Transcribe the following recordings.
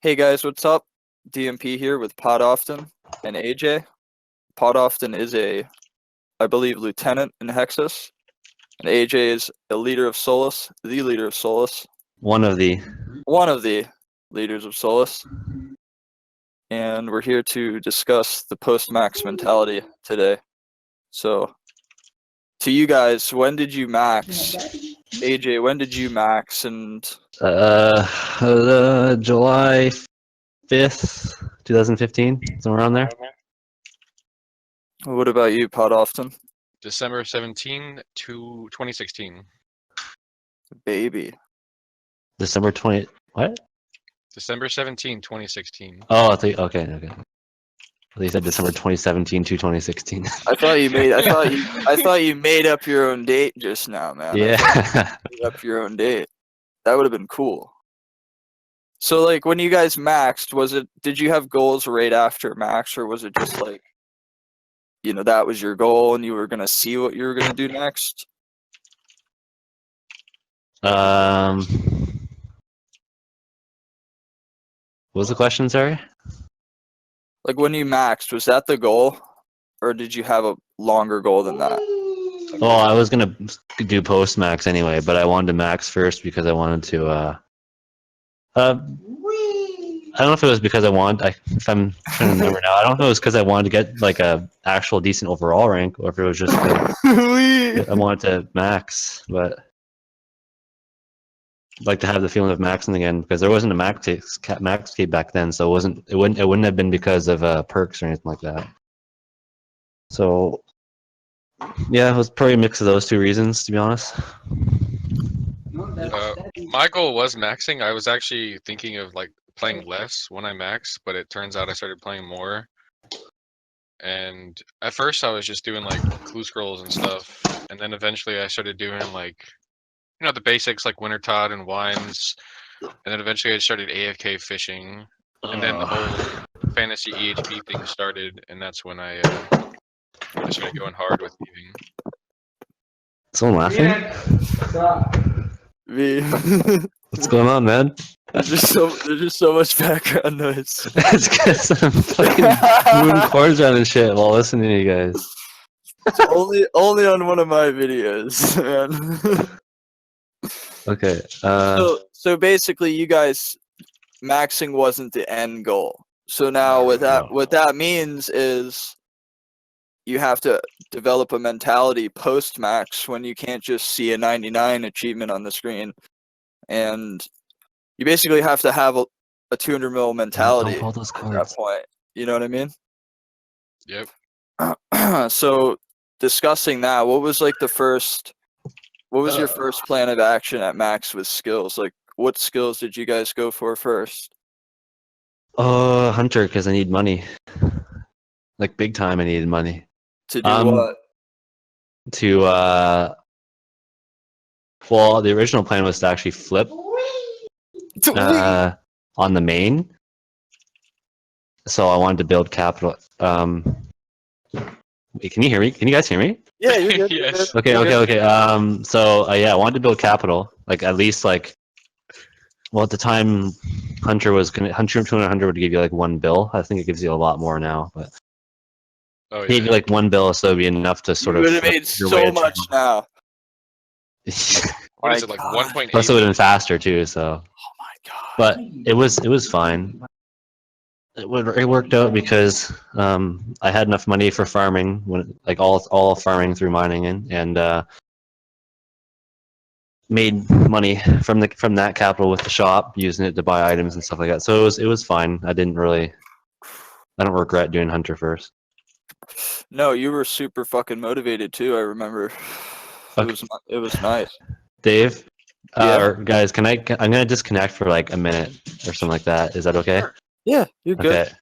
Hey guys, what's up? DMP here with Pod Often and AJ. Pod Often is I believe, lieutenant in Hexus, and AJ is a leader of Solus, the leader of Solus. One of the leaders of Solus. And we're here to discuss the post-max mentality today. So, to you guys, when did you max? AJ, when did you max? And July 5th, 2015, somewhere around there. what about you, Pod Often? December 17 to 2016. Baby. December 20. What? December 17, 2016. Oh, I think okay. They said December 2017 to 2016. I thought you made up your own date just now, man. Yeah. Made up your own date. That would have been cool. So, like, when you guys maxed, did you have goals right after max, or was it just like, that was your goal and you were gonna see what you were gonna do next? What was the question, sorry? Like, when you maxed, was that the goal, or did you have a longer goal than that? Well, I was gonna do post max anyway, but I wanted to max first because I wanted to. I don't know if it was because if I'm trying to remember now, I don't know if it was because I wanted to get like a actual decent overall rank, or if it was just I wanted to max, but I'd like to have the feeling of maxing again because there wasn't a max cape back then, so it wouldn't have been because of perks or anything like that. So yeah, it was probably a mix of those two reasons, to be honest. My goal was maxing. I was actually thinking of like playing less when I maxed, but it turns out I started playing more. And at first I was just doing like clue scrolls and stuff, and then eventually I started doing like the basics like winter tod and wines, and then eventually I started AFK fishing, and then the whole fantasy EHP thing started, and that's when I started going hard with thieving. Someone laughing? Me. What's going on, man? There's just so much background noise. It's because I'm fucking moving chords around and shit while listening to you guys. Only on one of my videos, man. Okay. So basically, you guys maxing wasn't the end goal. So now what that means is you have to develop a mentality post max when you can't just see a 99 achievement on the screen, and you basically have to have a 200 mil mentality Don't hold those at cards. that point. You know what I mean? Yep. So discussing that, what was your first plan of action at max with skills? Like, what skills did you guys go for first? Hunter, because I need money. Like big time, I needed money. To do what? To well, the original plan was to actually flip on the main. So I wanted to build capital. Wait, can you hear me? Can you guys hear me? Yeah, you're good. Yes. You're good. Okay. So yeah, I wanted to build capital. Like at least like. Well, at the time, Hunter 200 would give you like one bill. I think it gives you a lot more now, but maybe like one bill, so it'd be enough to sort you of. would have made so much now. What is it, like 1.8? Plus, it would have been faster too. So. Oh my god. But it was fine. It worked out because I had enough money for farming, like all farming through mining, and made money from that capital with the shop, using it to buy items and stuff like that. So it was fine. I don't regret doing Hunter first. No, you were super fucking motivated too. I remember. It was nice. Dave, Yeah. or guys, I'm gonna disconnect for like a minute or something like that. Is that okay? Yeah, you're good. Okay.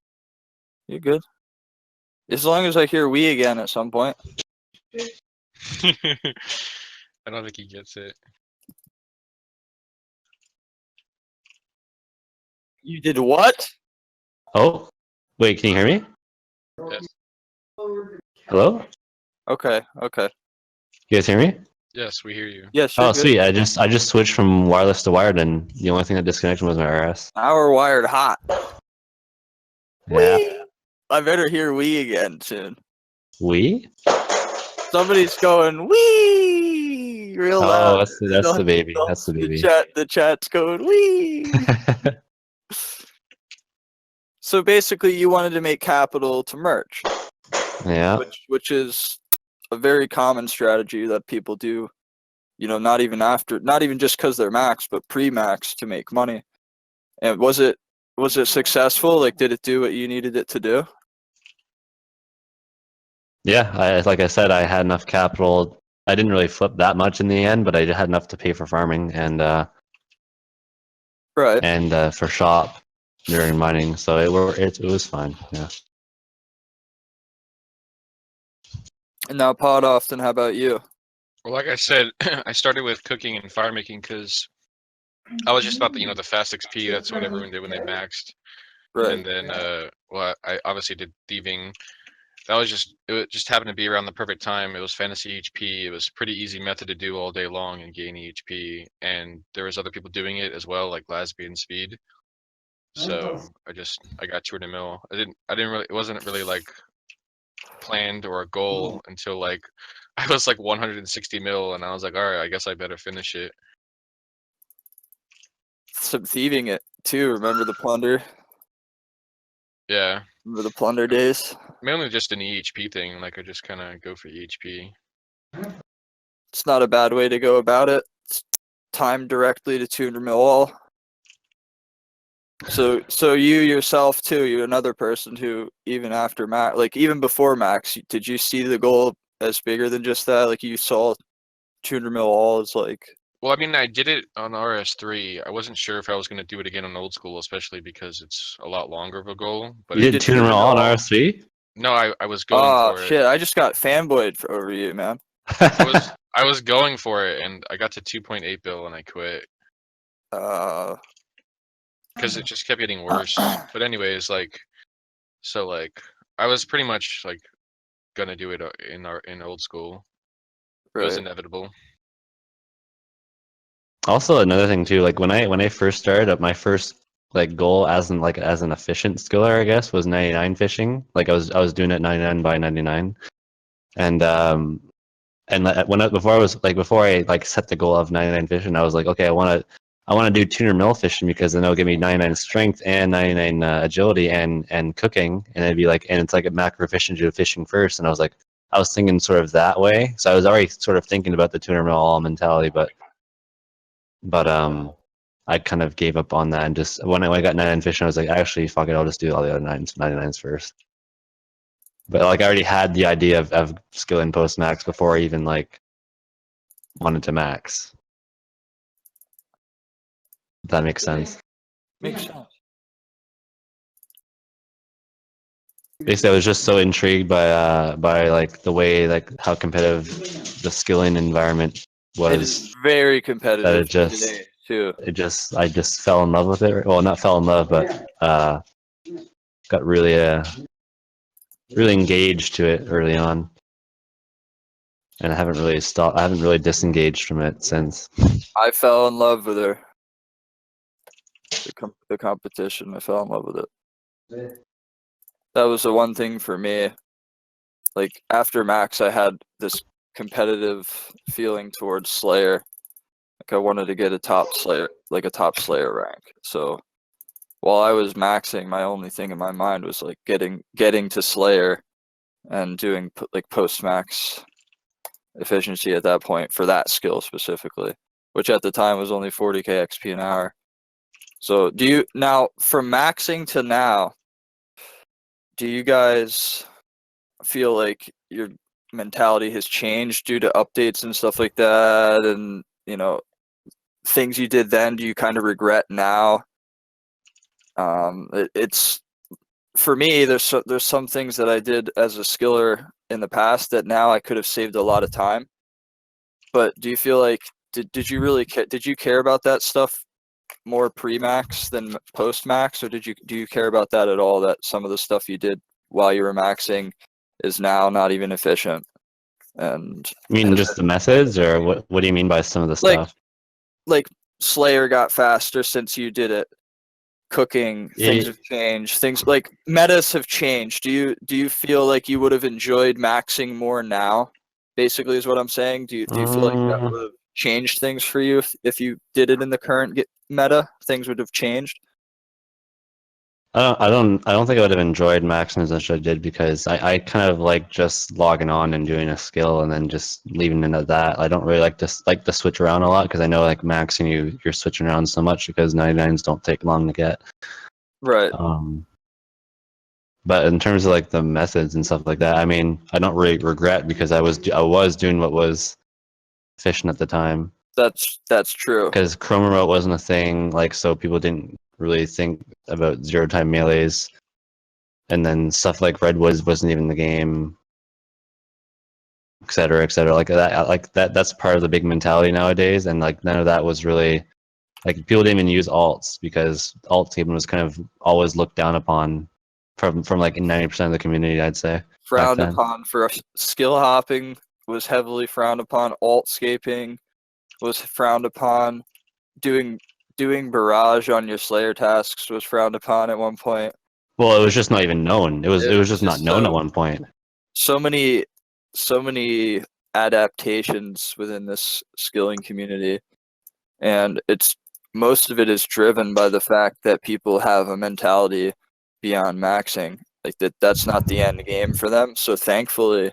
You're good. As long as I hear "we" again at some point. I don't think he gets it. You did what? Oh, wait. Can you hear me? Yes. Hello? Okay. You guys hear me? Yes, we hear you. Yes, you're Oh, good. sweet. I just switched from wireless to wired, and the only thing that disconnected was my RS. Now we're wired hot. Yeah. Whee! I better hear "wee" again soon. We? Somebody's going "wee" real Oh, loud. that's the baby. That's the baby. The chat's going "wee." So basically, you wanted to make capital to merge, Yeah. which is a very common strategy that people do. You know, not even just because they're max, but pre-max to make money. And was it successful? Like, did it do what you needed it to do? Yeah. Like I said, I had enough capital. I didn't really flip that much in the end, but I had enough to pay for farming and Right. for shop during mining. So it was fine. Yeah. And now, Pod Often, how about you? Well, like I said, I started with cooking and fire making because I was just about the fast XP. That's what everyone did when they maxed. Right. And then, well, I obviously did thieving. It just happened to be around the perfect time. It was fantasy HP. It was pretty easy method to do all day long and gain HP. And there was other people doing it as well, like Lasby and Speed. So I got 200 mil. I didn't really, it wasn't really like planned or a goal until like I was like 160 mil, and I was like, all right, I guess I better finish it. Some thieving it too. Remember the plunder? Yeah, Remember the plunder days? mainly just an EHP thing. Like I just kind of go for EHP. It's not a bad way to go about it. It's timed directly to 200 mil all. So you yourself too, you're another person who even after max, like even before max, did you see the goal as bigger than just that? Like you saw 200 mil all as like. Well, I mean, I did it on RS3. I wasn't sure if I was going to do it again on old school, especially because it's a lot longer of a goal. But You did 200 mil on RS3? no, I was going Oh for it. shit! I just got fanboyed over you, man. I was going for it, and I got to 2.8 bill, and I quit because it just kept getting worse. But anyways, like I was pretty much like gonna do it in old school. It was right. inevitable. Also, another thing too, like when I first started up, my first like goal as an efficient skiller, I guess, was 99 fishing. Like I was doing it 99 by 99, and before I like set the goal of 99 fishing, I was like, okay, I want to do 200 mil fishing because then it'll give me 99 strength and 99 agility and cooking, and it'd be like, and it's like a macro efficiency of fishing first. And I was thinking sort of that way, so I was already sort of thinking about the 200 mil all mentality, but I kind of gave up on that and just when I got 99 fishing, I was like, actually, fuck it, I'll just do all the other 99s first. But like I already had the idea of skilling post max before I even like wanted to max. If that makes sense. Makes sense. Basically, I was just so intrigued by like the way like how competitive the skilling environment It was is very competitive that today too. I just fell in love with it. Well, not fell in love, but got really engaged to it early on, and I haven't really stopped. I haven't really disengaged from it since. I fell in love with her. The competition. I fell in love with it. That was the one thing for me. Like after max, I had this competitive feeling towards Slayer. Like I wanted to get a top Slayer rank. So while I was maxing, my only thing in my mind was like getting to Slayer and doing like post max efficiency at that point for that skill specifically, which at the time was only 40k XP an hour. So do you now from maxing to now? Do you guys feel like your mentality has changed due to updates and stuff like that, and things you did then? Do you kind of regret now? It's for me. There's some things that I did as a skiller in the past that now I could have saved a lot of time. But do you feel like did you really did you care about that stuff more pre-max than post-max, or do you care about that at all? That some of the stuff you did while you were maxing is now not even efficient. and I mean, just the methods, or what do you mean by some of the like stuff? like Slayer got faster since you did it. Cooking, things It, have changed. Things like metas have changed. Do you feel like you would have enjoyed maxing more now? Basically, is what I'm saying. Do you feel like that would have changed things for you if you did it in the current meta? Things would have changed. I don't think I would have enjoyed maxing as much as I did, because I kind of like just logging on and doing a skill and then just leaving it at that. I don't really like to switch around a lot, because I know like maxing you're switching around so much, because 99s don't take long to get. Right. But in terms of like the methods and stuff like that, I mean, I don't really regret, because I was doing what was efficient at the time. That's true. Because Chrome Remote wasn't a thing, like, so people didn't really think about zero time melees, and then stuff like Redwoods wasn't even the game, etc., etc. That's part of the big mentality nowadays, and like none of that was really, like, people didn't even use alts, because alt game was kind of always looked down upon from like 90% of the community, I'd say. Frowned then. upon for skill hopping was heavily frowned upon. Altscaping was frowned upon. Doing barrage on your Slayer tasks was frowned upon at one point. Well, it was just not even known. It was just not known at one point. So many adaptations within this skilling community, and most of it is driven by the fact that people have a mentality beyond maxing, like that's not the end game for them. So thankfully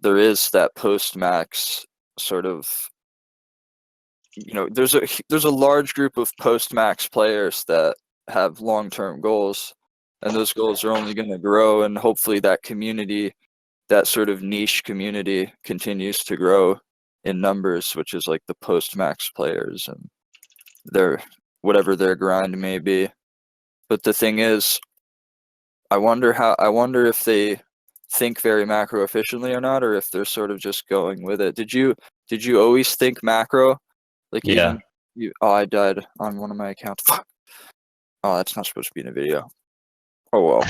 there is that post max sort of, there's a large group of post max players that have long-term goals, and those goals are only going to grow, and hopefully that community, that sort of niche community, continues to grow in numbers, which is like the post max players and their whatever their grind may be. But the thing is, I wonder if they think very macro efficiently or not, or if they're sort of just going with it. Did you always think macro? Like, Yeah. even you? Oh, I died on one of my accounts. Fuck. Oh, that's not supposed to be in a video. Oh well.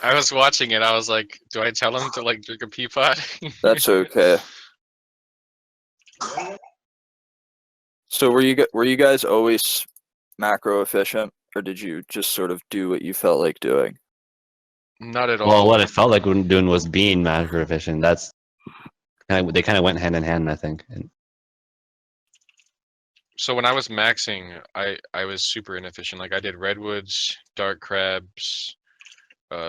I was watching it. I was like, do I tell him to like drink a pea pot? That's okay. So were you guys always macro efficient, or did you just sort of do what you felt like doing? Not at all. Well, what it felt like doing was being macro efficient. That's they kind of went hand in hand, I think. So when I was maxing, I was super inefficient. Like I did redwoods, dark crabs,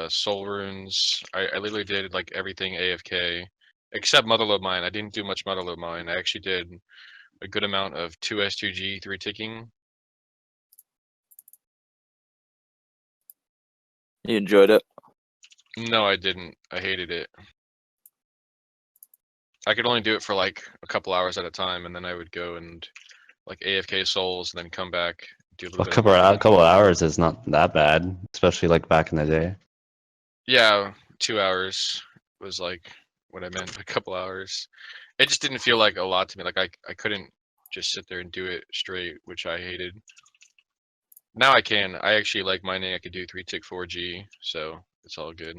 soul runes. I literally did like everything AFK except motherlode mine. I didn't do much motherlode mine. I actually did a good amount of 2S2G 3 ticking. You enjoyed it? No, I didn't. I hated it. I could only do it for like a couple hours at a time, and then I would go and like AFK souls, and then come back, do a little bit. A couple of hours is not that bad, especially like back in the day. Yeah, 2 hours was like what I meant. A couple hours. It just didn't feel like a lot to me. Like I couldn't just sit there and do it straight, which I hated. Now I can. I actually like mining. I could do 3 tick 4G, so it's all good.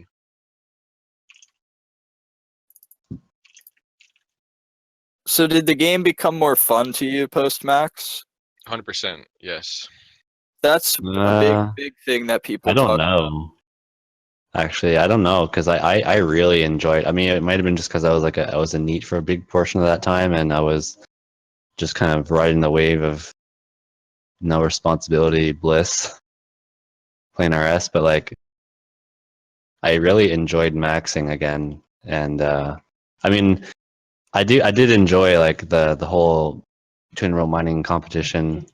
So did the game become more fun to you post max? 100%, yes. That's a big thing that people. I don't know. Actually, I don't know, because I really enjoyed. I mean, it might have been just because I was a NEET for a big portion of that time, and I was just kind of riding the wave of no responsibility bliss playing RS. But like, I really enjoyed maxing again, and I mean, I did enjoy like the whole twin row mining competition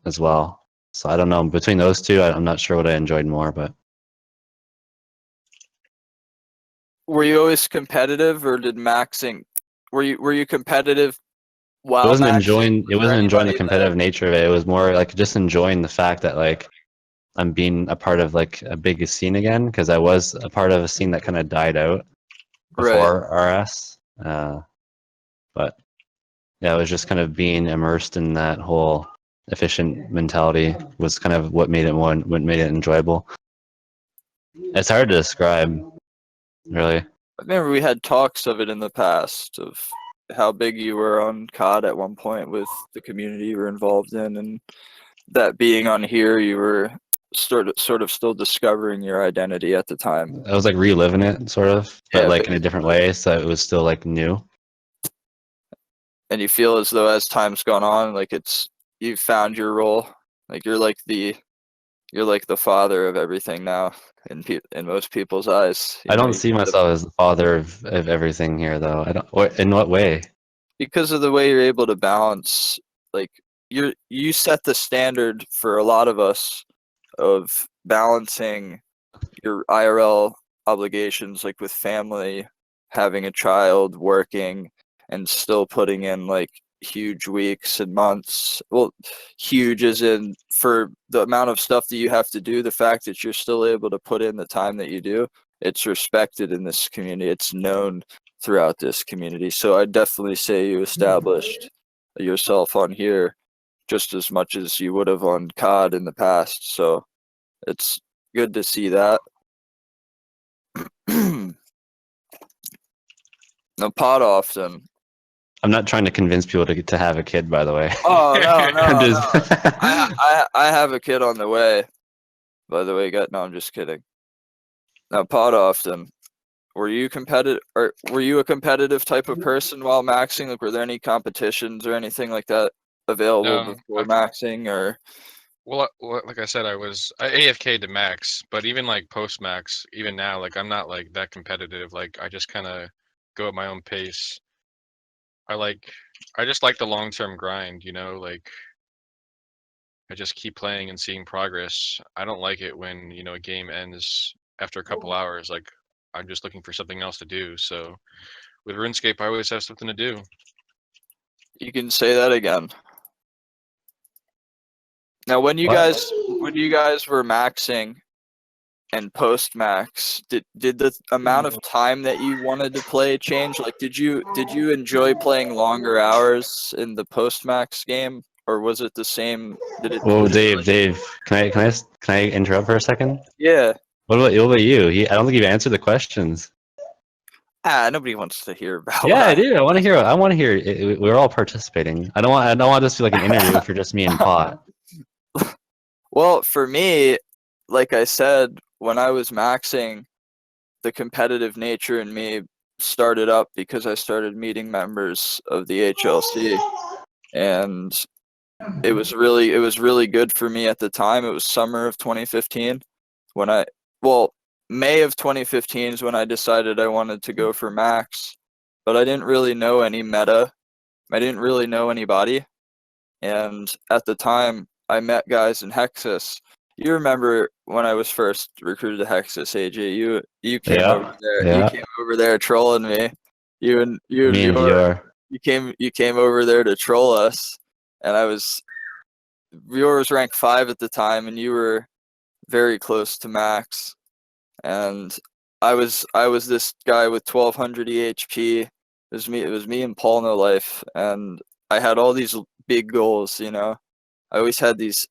as well. So I don't know, between those two, I'm not sure what I enjoyed more, but. Were you always competitive, or did maxing? Were you competitive while It wasn't maxing? enjoying the competitive nature of it. It was more like just enjoying the fact that like I'm being a part of like a big scene again, because I was a part of a scene that kind of died out before RS. But yeah, it was just kind of being immersed in that whole efficient mentality was kind of what made it enjoyable. It's hard to describe. Really? I remember we had talks of it in the past of how big you were on COD at one point with the community you were involved in, and that being on here, you were sort of still discovering your identity at the time. I was like reliving it, sort of, but Yeah, like in a different way, so it was still like new. and you feel as though as time's gone on, like you've found your role. Like you're like the father of everything now in most people's eyes. I don't see myself as the father of everything here, though. I don't. In what way? because of the way you're able to balance. Like you set the standard for a lot of us of balancing your IRL obligations, like with family, having a child, working, and still putting in like huge weeks and months. Well, huge as in for the amount of stuff that you have to do, the fact that you're still able to put in the time that you do, it's respected in this community. It's known throughout this community. So I definitely say you established yourself on here just as much as you would have on COD in the past. So it's good to see that. No, pot often. I'm not trying to convince people to have a kid, by the way. Oh no, no, I'm no. just- I have a kid on the way. By the way, no, I'm just kidding. Now, pot often. Were you competitive, or were you a competitive type of person while maxing? Like, were there any competitions or anything like that available No, before maxing, or? well, like I said, I AFK to max, but even like post max, even now, like I'm not like that competitive. Like I just kind of go at my own pace. I just like the long term grind, you know, like I just keep playing and seeing progress. I don't like it when, you know, a game ends after a couple hours. Like I'm just looking for something else to do. So with RuneScape, I always have something to do. You can say that again. Now, when you What? guys were maxing and post max, did the amount of time that you wanted to play change? Like, did you enjoy playing longer hours in the post max game, or was it the same? Well, Dave, can I interrupt for a second? Yeah. What about you? I don't think you've answered the questions. Nobody wants to hear about. Yeah, I do. I want to hear. I want to hear. We're all participating. I don't want this to be like an interview for just me and Pot. Well, for me, like I said, when I was maxing, the competitive nature in me started up because I started meeting members of the HLC, and it was really good for me at the time. It was summer of 2015 when May of 2015 is when I decided I wanted to go for max, but I didn't really know any meta. I didn't really know anybody, and at the time I met guys in Hexus. You remember when I was first recruited to Hexus, AJ? You came over there. You Yeah. came over there trolling me. You and Me and Vior. Dior. You came over there to troll us, and Vior was ranked 5 at the time, and you were very close to max. And I was this guy with 1200 EHP. It was me and Paul No Life, and I had all these big goals, you know. I always had these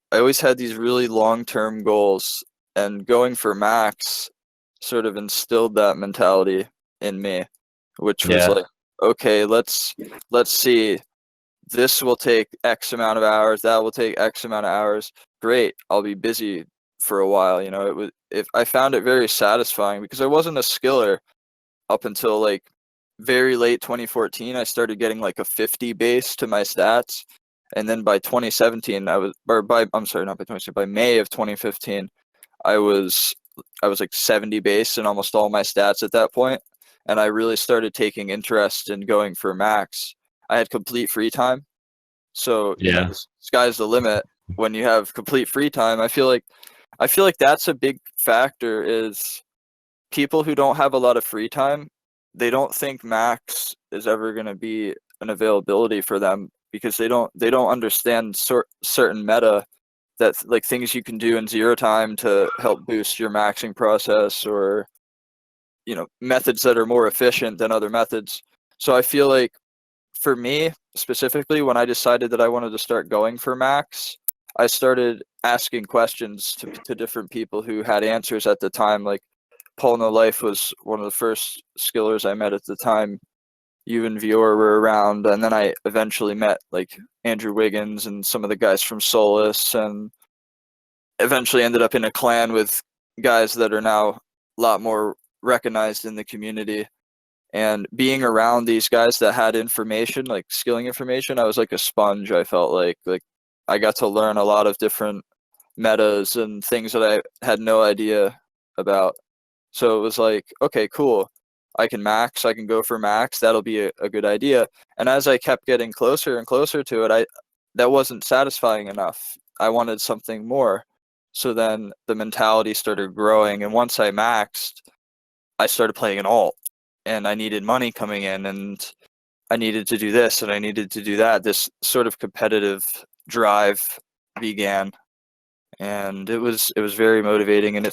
really long-term goals, and going for max sort of instilled that mentality in me, which was like, okay, let's see, this will take X amount of hours, that will take X amount of hours. Great, I'll be busy for a while, you know. I found it very satisfying because I wasn't a skiller up until like very late 2014. I started getting like a 50 base to my stats, and then by 2017 I'm sorry, not by 2017, by May of 2015 I was like 70 base in almost all my stats at that point, and I really started taking interest in going for max. I had complete free time, so you know, the sky's the limit when you have complete free time. I feel like that's a big factor, is people who don't have a lot of free time, they don't think max is ever going to be an availability for them because they don't understand certain meta, that like things you can do in 0 time to help boost your maxing process, or you know, methods that are more efficient than other methods. So I feel like for me specifically, when I decided that I wanted to start going for max, I started asking questions to different people who had answers at the time, like, Paul No Life was one of the first skillers I met at the time. You and Vior were around, and then I eventually met like Andrew Wiggins and some of the guys from Solus, and eventually ended up in a clan with guys that are now a lot more recognized in the community. And being around these guys that had information, like skilling information, I was like a sponge. I felt like I got to learn a lot of different metas and things that I had no idea about. So it was like, okay, cool. I can max, I can go for max. That'll be a good idea. And as I kept getting closer and closer to it, that wasn't satisfying enough. I wanted something more. So then the mentality started growing, and once I maxed, I started playing an alt, and I needed money coming in, and I needed to do this and I needed to do that. This sort of competitive drive began, and it was very motivating, and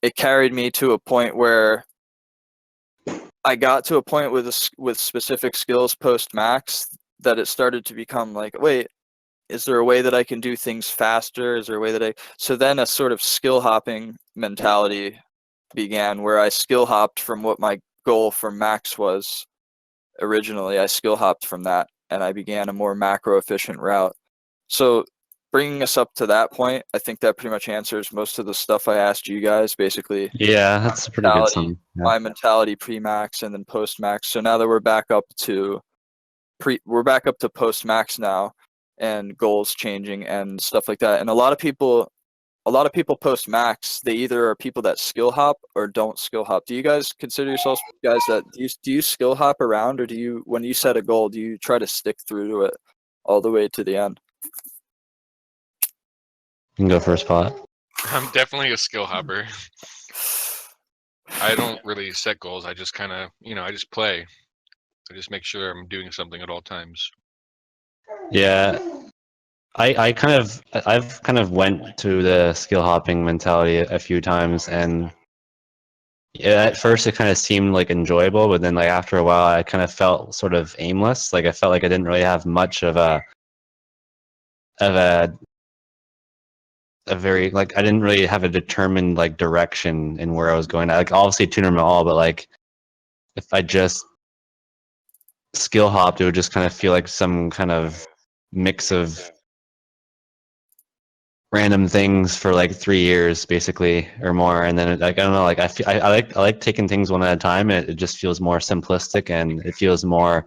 it carried me to a point where I got to a point with specific skills post max that it started to become like, wait, is there a way that I can do things faster? Is there a way that so then a sort of skill hopping mentality began, where I skill hopped from what my goal for max was originally. I skill hopped from that, and I began a more macro efficient route. So bringing us up to that point, I think that pretty much answers most of the stuff I asked you guys. Basically, Yeah, that's a pretty good sum. Yeah. my mentality pre-max and then post-max. So now that we're back up to post-max now, and goals changing and stuff like that. And a lot of people post-max, they either are people that skill hop or don't skill hop. Do you guys consider yourselves guys that do you skill hop around, or do you, when you set a goal, do you try to stick through to it all the way to the end? You can go first, Pot. I'm definitely a skill hopper. I don't really set goals. I just kind of, I just play. I just make sure I'm doing something at all times. Yeah, I've kind of went to the skill hopping mentality a few times, and yeah, at first it kind of seemed like enjoyable, but then like after a while I kind of felt sort of aimless. Like I felt like I didn't really have much of a very, like, I didn't really have a determined like direction in where I was going. Like obviously tuner them all, but like if I just skill hopped, it would just kind of feel like some kind of mix of random things for like 3 years basically or more, and then like I don't know, like I like taking things one at a time. It just feels more simplistic, and it feels more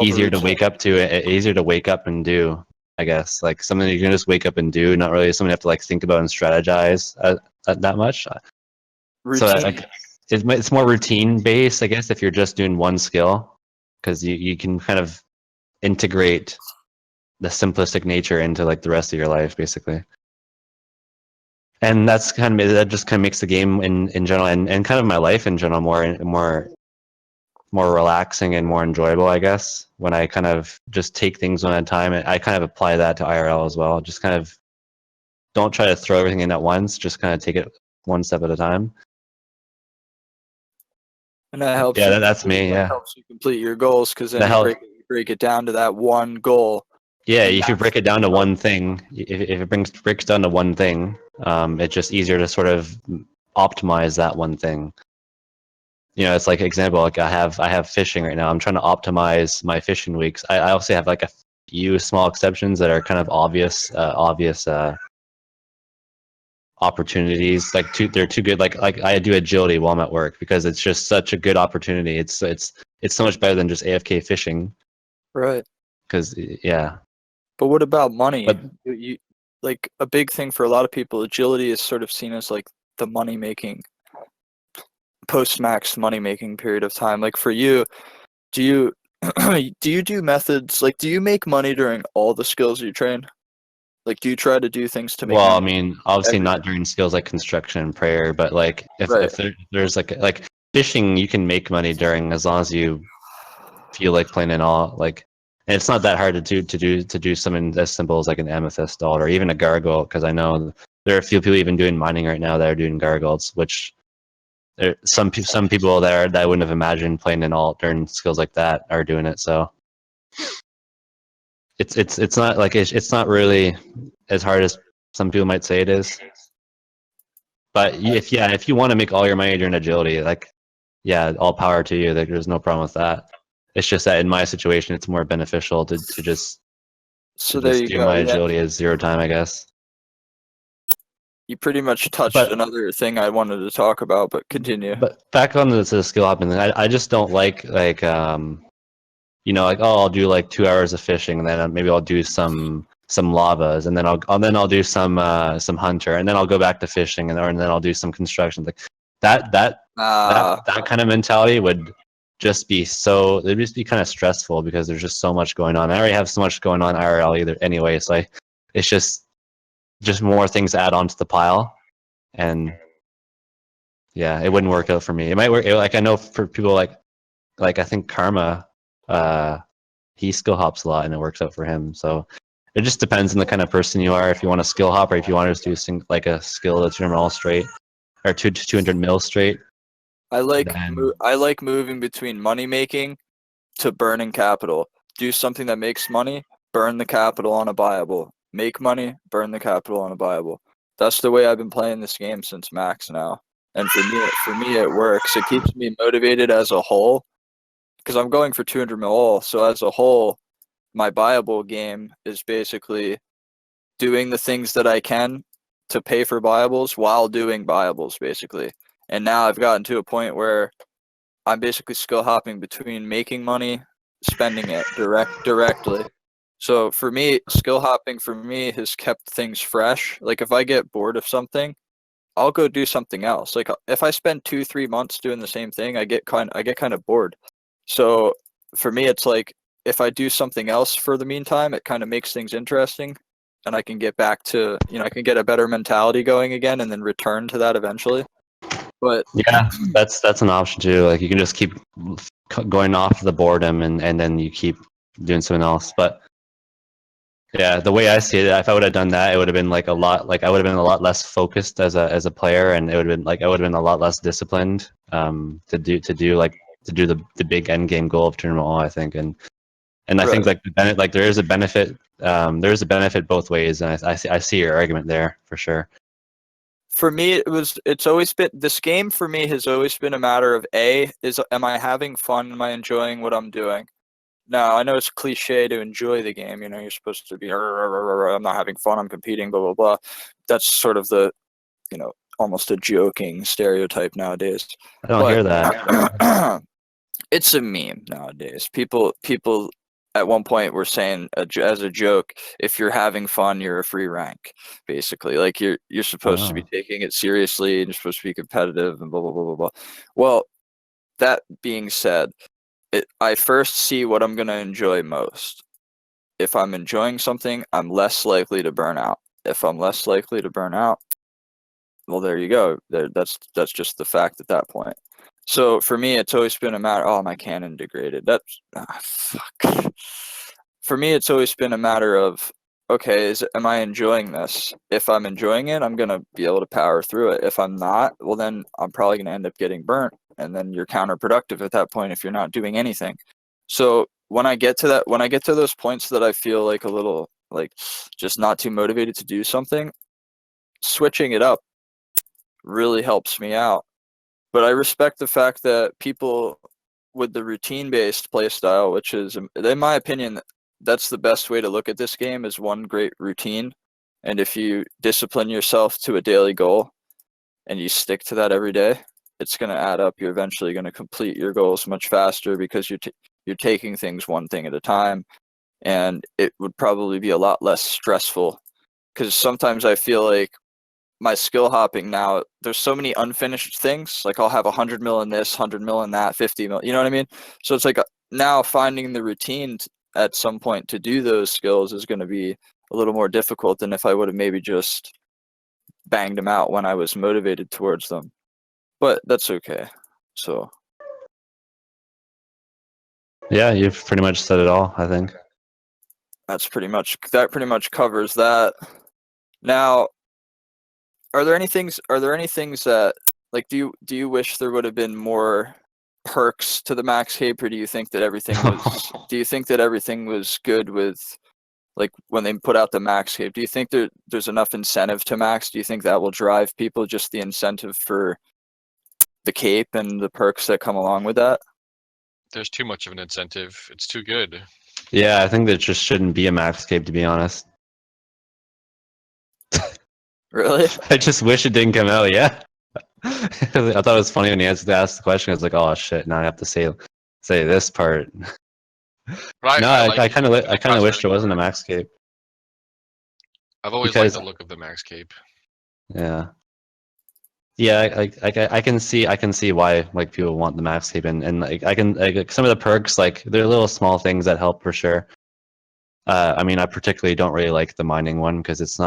easier to wake up to, easier to wake up and do, I guess. Like something you can just wake up and do, not really something you have to like think about and strategize that much. Routine. So like it's more routine based, I guess, if you're just doing one skill, because you can kind of integrate the simplistic nature into like the rest of your life basically. And that's that just kind of makes the game in general, and kind of my life in general more relaxing and more enjoyable, I guess, when I kind of just take things one at a time. And I kind of apply that to IRL as well. Just kind of don't try to throw everything in at once. Just kind of take it one step at a time. And that helps. Yeah, that's me. Yeah, helps you complete your goals, because then you break it down to that one goal. Yeah, if you break it down to one thing, if it breaks down to one thing, it's just easier to sort of optimize that one thing. It's like example, like I have fishing right now. I'm trying to optimize my fishing weeks. I also have like a few small exceptions that are kind of obvious opportunities. Like they're too good. Like I do agility while I'm at work because it's just such a good opportunity. It's so much better than just AFK fishing. Right. Because yeah. But what about money? But, you like a big thing for a lot of people, agility is sort of seen as like the money making, post-max money making period of time. Like for you, do you do methods, like do you make money during all the skills you train? Like do you try to do things to make well, I money? mean, obviously not during skills like construction and prayer, but like if there's like fishing, you can make money during, as long as you feel like playing in all, like. And it's not that hard to do something as simple as like an amethyst doll or even a gargoyle, because I know there are a few people even doing mining right now that are doing gargoyles, which some people that I wouldn't have imagined playing in alt during skills like that are doing it. So it's not like it's not really as hard as some people might say it is. But if you want to make all your money during agility, like, yeah, all power to you. Like, there's no problem with that. It's just that in my situation, it's more beneficial to just So there you do go. my Yeah, agility as 0 time, I guess. you pretty much touched But another thing I wanted to talk about, but continue. but back on to the skill hopping thing, I just don't like you know, like, oh, I'll do like 2 hours of fishing, and then maybe I'll do some lavas, and then I'll do some hunter, and then I'll go back to fishing, and then I'll do some construction. Like that kind of mentality would just be it'd just be kind of stressful because there's just so much going on. I already have so much going on IRL either anyway, so it's just more things to add onto the pile, and yeah, it wouldn't work out for me. It might work. Like, I know for people like I think Karma, he skill hops a lot and it works out for him. So it just depends on the kind of person you are. If you want to skill hop, or if you want to just do like a skill that's all straight, or 200 mil straight. I like Then I like moving between money making to burning capital. Do something that makes money, burn the capital on a buyable. Make money, burn the capital on a buyable. That's the way I've been playing this game since max now. And for me it works. It keeps me motivated as a whole because I'm going for 200 mil all. So as a whole, my buyable game is basically doing the things that I can to pay for buyables while doing buyables basically. And now I've gotten to a point where I'm basically skill hopping between making money, spending it directly. So for me, skill hopping for me has kept things fresh. Like if I get bored of something, I'll go do something else. Like if I spend 2-3 months doing the same thing, I get kind of bored. So for me, it's like if I do something else for the meantime, it kind of makes things interesting, and I can get back to I can get a better mentality going again, and then return to that eventually. But yeah, that's an option too. Like, you can just keep going off the boredom, and then you keep doing something else. But yeah, the way I see it, if I would have done that, it would have been like I would have been a lot less focused as a player, and it would have been I would have been a lot less disciplined to do the big end game goal of tournament all, I think. And I think right. there is a benefit both ways, and I see your argument there for sure. For me, it's always been this game for me has always been a matter of am I having fun? Am I enjoying what I'm doing? Now, I know it's cliche to enjoy the game. You're supposed to be, I'm not having fun, I'm competing, blah, blah, blah. That's sort of the, almost a joking stereotype nowadays. I don't But hear that. it's a meme nowadays. People at one point were saying as a joke, if you're having fun, you're a free rank, basically. Like you're supposed to be taking it seriously and you're supposed to be competitive and blah, blah, blah, blah, blah. Well, that being said, I first see what I'm going to enjoy most. If I'm enjoying something, I'm less likely to burn out. If I'm less likely to burn out, well, there you go. That's just the fact at that point. So for me, it's always been a matter. Oh, my cannon degraded. Fuck. For me, it's always been a matter of okay, am I enjoying this? If I'm enjoying it, I'm gonna be able to power through it. If I'm not, well, then I'm probably gonna end up getting burnt, and then you're counterproductive at that point if you're not doing anything. So when I get to those points that I feel like a little like just not too motivated to do something, switching it up really helps me out. But I respect the fact that people with the routine-based play style, which is, in my opinion, that's the best way to look at this game, is one great routine. And if you discipline yourself to a daily goal and you stick to that every day, it's going to add up. You're eventually going to complete your goals much faster because you're taking things one thing at a time, and it would probably be a lot less stressful. Because sometimes I feel like my skill hopping now, there's so many unfinished things. Like I'll have 100 mil in this, 100 mil in that, 50 mil. You know what I mean? So it's like now finding the routine at some point to do those skills is going to be a little more difficult than if I would have maybe just banged them out when I was motivated towards them. But that's okay. So Yeah, you've pretty much said it all, I think. that pretty much covers that. Now, are there any things that like do you wish there would have been more perks to the max cape, or do you think that everything was good with like when they put out the max cape, do you think there's enough incentive to max? Do you think that will drive people, just the incentive for the cape and the perks that come along with that? There's too much of an incentive. It's too good. Yeah, I think there just shouldn't be a max cape, to be honest. Really? I just wish it didn't come out. Yeah, I thought it was funny when he asked the question. I was like, oh shit, now I have to say this part. But No, I I like kind of the I kind of wished there cosmetic wasn't a part. max cape I've always liked because the look of the max cape. yeah. Yeah, I can see why like people want the max cape and like I can like some of the perks like they're little small things that help for sure. I mean, I particularly don't really like the mining one because it's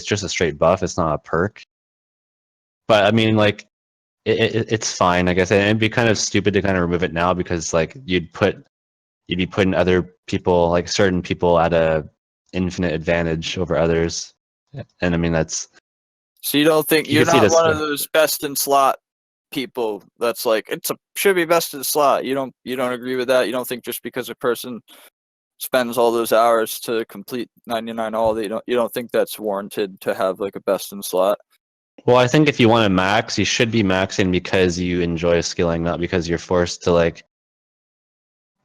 just a straight buff. It's not a perk. But I mean, like it's fine, I guess. And it'd be kind of stupid to kind of remove it now because like you'd be putting other people like certain people at a infinite advantage over others. And I mean that's So you don't think you you're can see not this. one of those best in slot people that's like should be best in slot. You don't agree with that? You don't think just because a person spends all those hours to complete 99 all that you don't think that's warranted to have like a best in slot? Well, I think if you want to max, you should be maxing because you enjoy skilling, not because you're forced to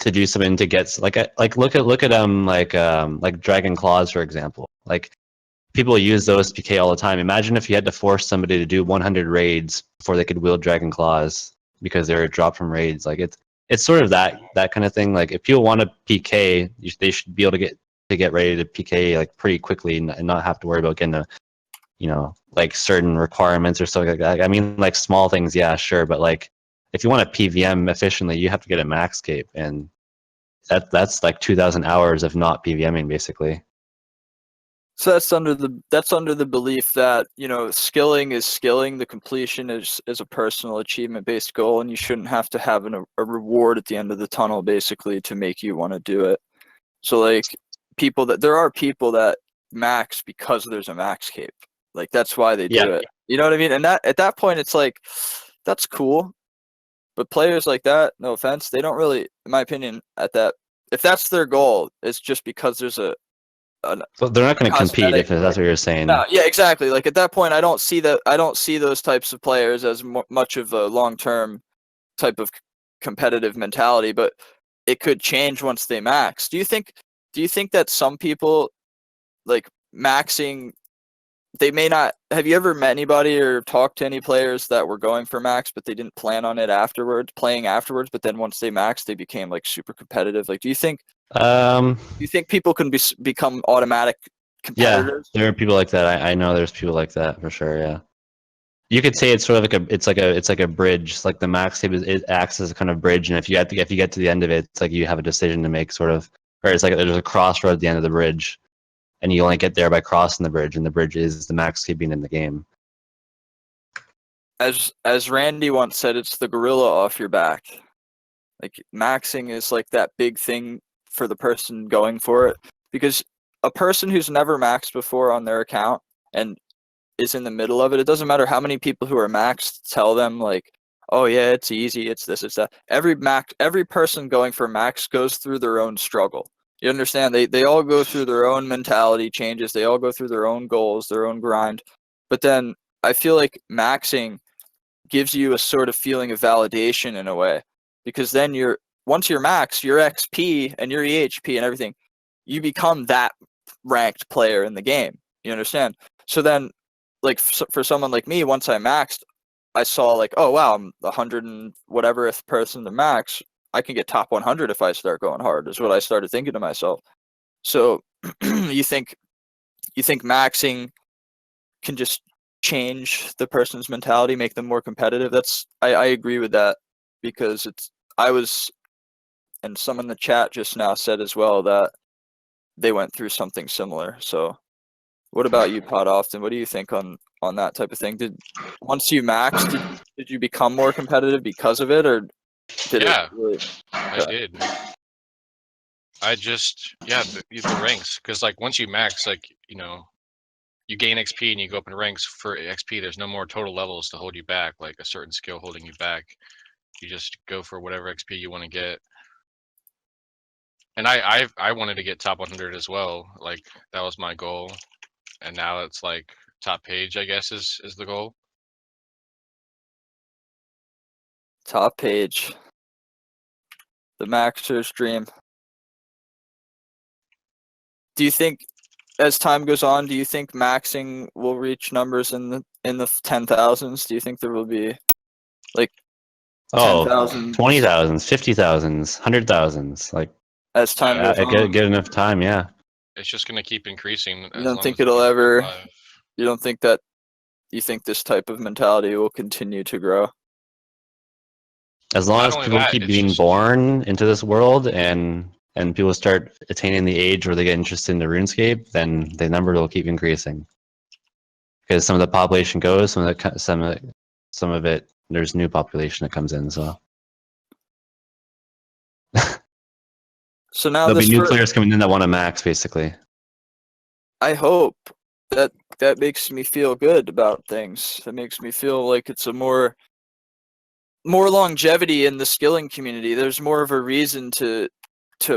to do something to get like look at like dragon claws for example. Like people use those PK all the time. Imagine if you had to force somebody to do 100 raids before they could wield dragon claws because they were dropped from raids. Like it's sort of that kind of thing. Like if people want to PK, they should be able to get ready to PK like pretty quickly and not have to worry about getting a like certain requirements or something like that. I mean, like small things, yeah, sure, but like if you want to PVM efficiently, you have to get a max cape, and that's like 2,000 hours of not PVMing basically. So that's under the belief that, skilling is skilling, the completion is a personal achievement based goal, and you shouldn't have to have a reward at the end of the tunnel basically to make you want to do it. So like there are people that max because there's a max cape. Like that's why they do Yeah, it. You know what I mean? And that at that point it's like that's cool. But players like that, no offense, they don't really, in my opinion, if that's their goal, it's just because there's a so they're not going to compete cosmetic. if that's what you're saying. No, yeah, exactly. Like at that point, I don't see that. I don't see those types of players as much of a long-term type of competitive mentality. But it could change once they max. Do you think? Do you think that some people like maxing? They may not. Have you ever met anybody or talked to any players that were going for max, but they didn't plan on it afterwards, playing afterwards? But then once they maxed, they became like super competitive. Like, Um, do you think people can become automatic yeah, competitors? there are people like that. I know there's people like that for sure. Yeah, you could say it's sort of like it's like a bridge. Like the max tape it acts as a kind of bridge, and if you get to the end of it, it's like you have a decision to make, sort of, or it's like there's a crossroad at the end of the bridge, and you only get there by crossing the bridge, and the bridge is the max tape being in the game. As Randy once said, it's the gorilla off your back. Like maxing is like that big thing for the person going for it, because a person who's never maxed before on their account and is in the middle of it, it doesn't matter how many people who are maxed tell them like, oh yeah, it's easy, it's this, it's that. Every person going for max goes through their own struggle. You understand? They all go through their own mentality changes, they all go through their own goals, their own grind. But then I feel like maxing gives you a sort of feeling of validation in a way, because then once you're max, your XP and your EHP and everything, you become that ranked player in the game. You understand? So then, like for someone like me, once I maxed, I saw like, oh wow, I'm the 100 and whateverth person to max. I can get top 100 if I start going hard. Is what I started thinking to myself. So you think maxing can just change the person's mentality, make them more competitive? I agree with that, because I was, and someone in the chat just now said as well that they went through something similar. So what about you, Pod Often? What do you think on that type of thing? Once you maxed, did you become more competitive because of it, or did Yeah, it really? I did. I just the ranks, because like once you max, like you gain XP and you go up in ranks for XP. There's no more total levels to hold you back, like a certain skill holding you back. You just go for whatever XP you want to get. And I wanted to get top 100 as well. Like that was my goal, and now it's like top page, I guess, is the goal. Top page. The Maxer's dream. Do you think, as time goes on, do you think maxing will reach numbers in the 10,000s? Do you think there will be like Oh, 10,000 20,000s, 50,000s, 100,000s. Like, as time Yeah, goes I on? get enough time. Yeah. it's just gonna keep increasing You as don't long think as it'll we ever? survive. You don't think that? You think this type of mentality will continue to grow? As long Not as only people that, keep it's being just born into this world and people start attaining the age where they get interested in the RuneScape, then the number will keep increasing. Because some of the population goes, some of it, there's new population that comes in. So So now there'll be this new first, players coming in that want to max, basically. I hope that that makes me feel good about things. That makes me feel like it's a more longevity in the skilling community. There's more of a reason to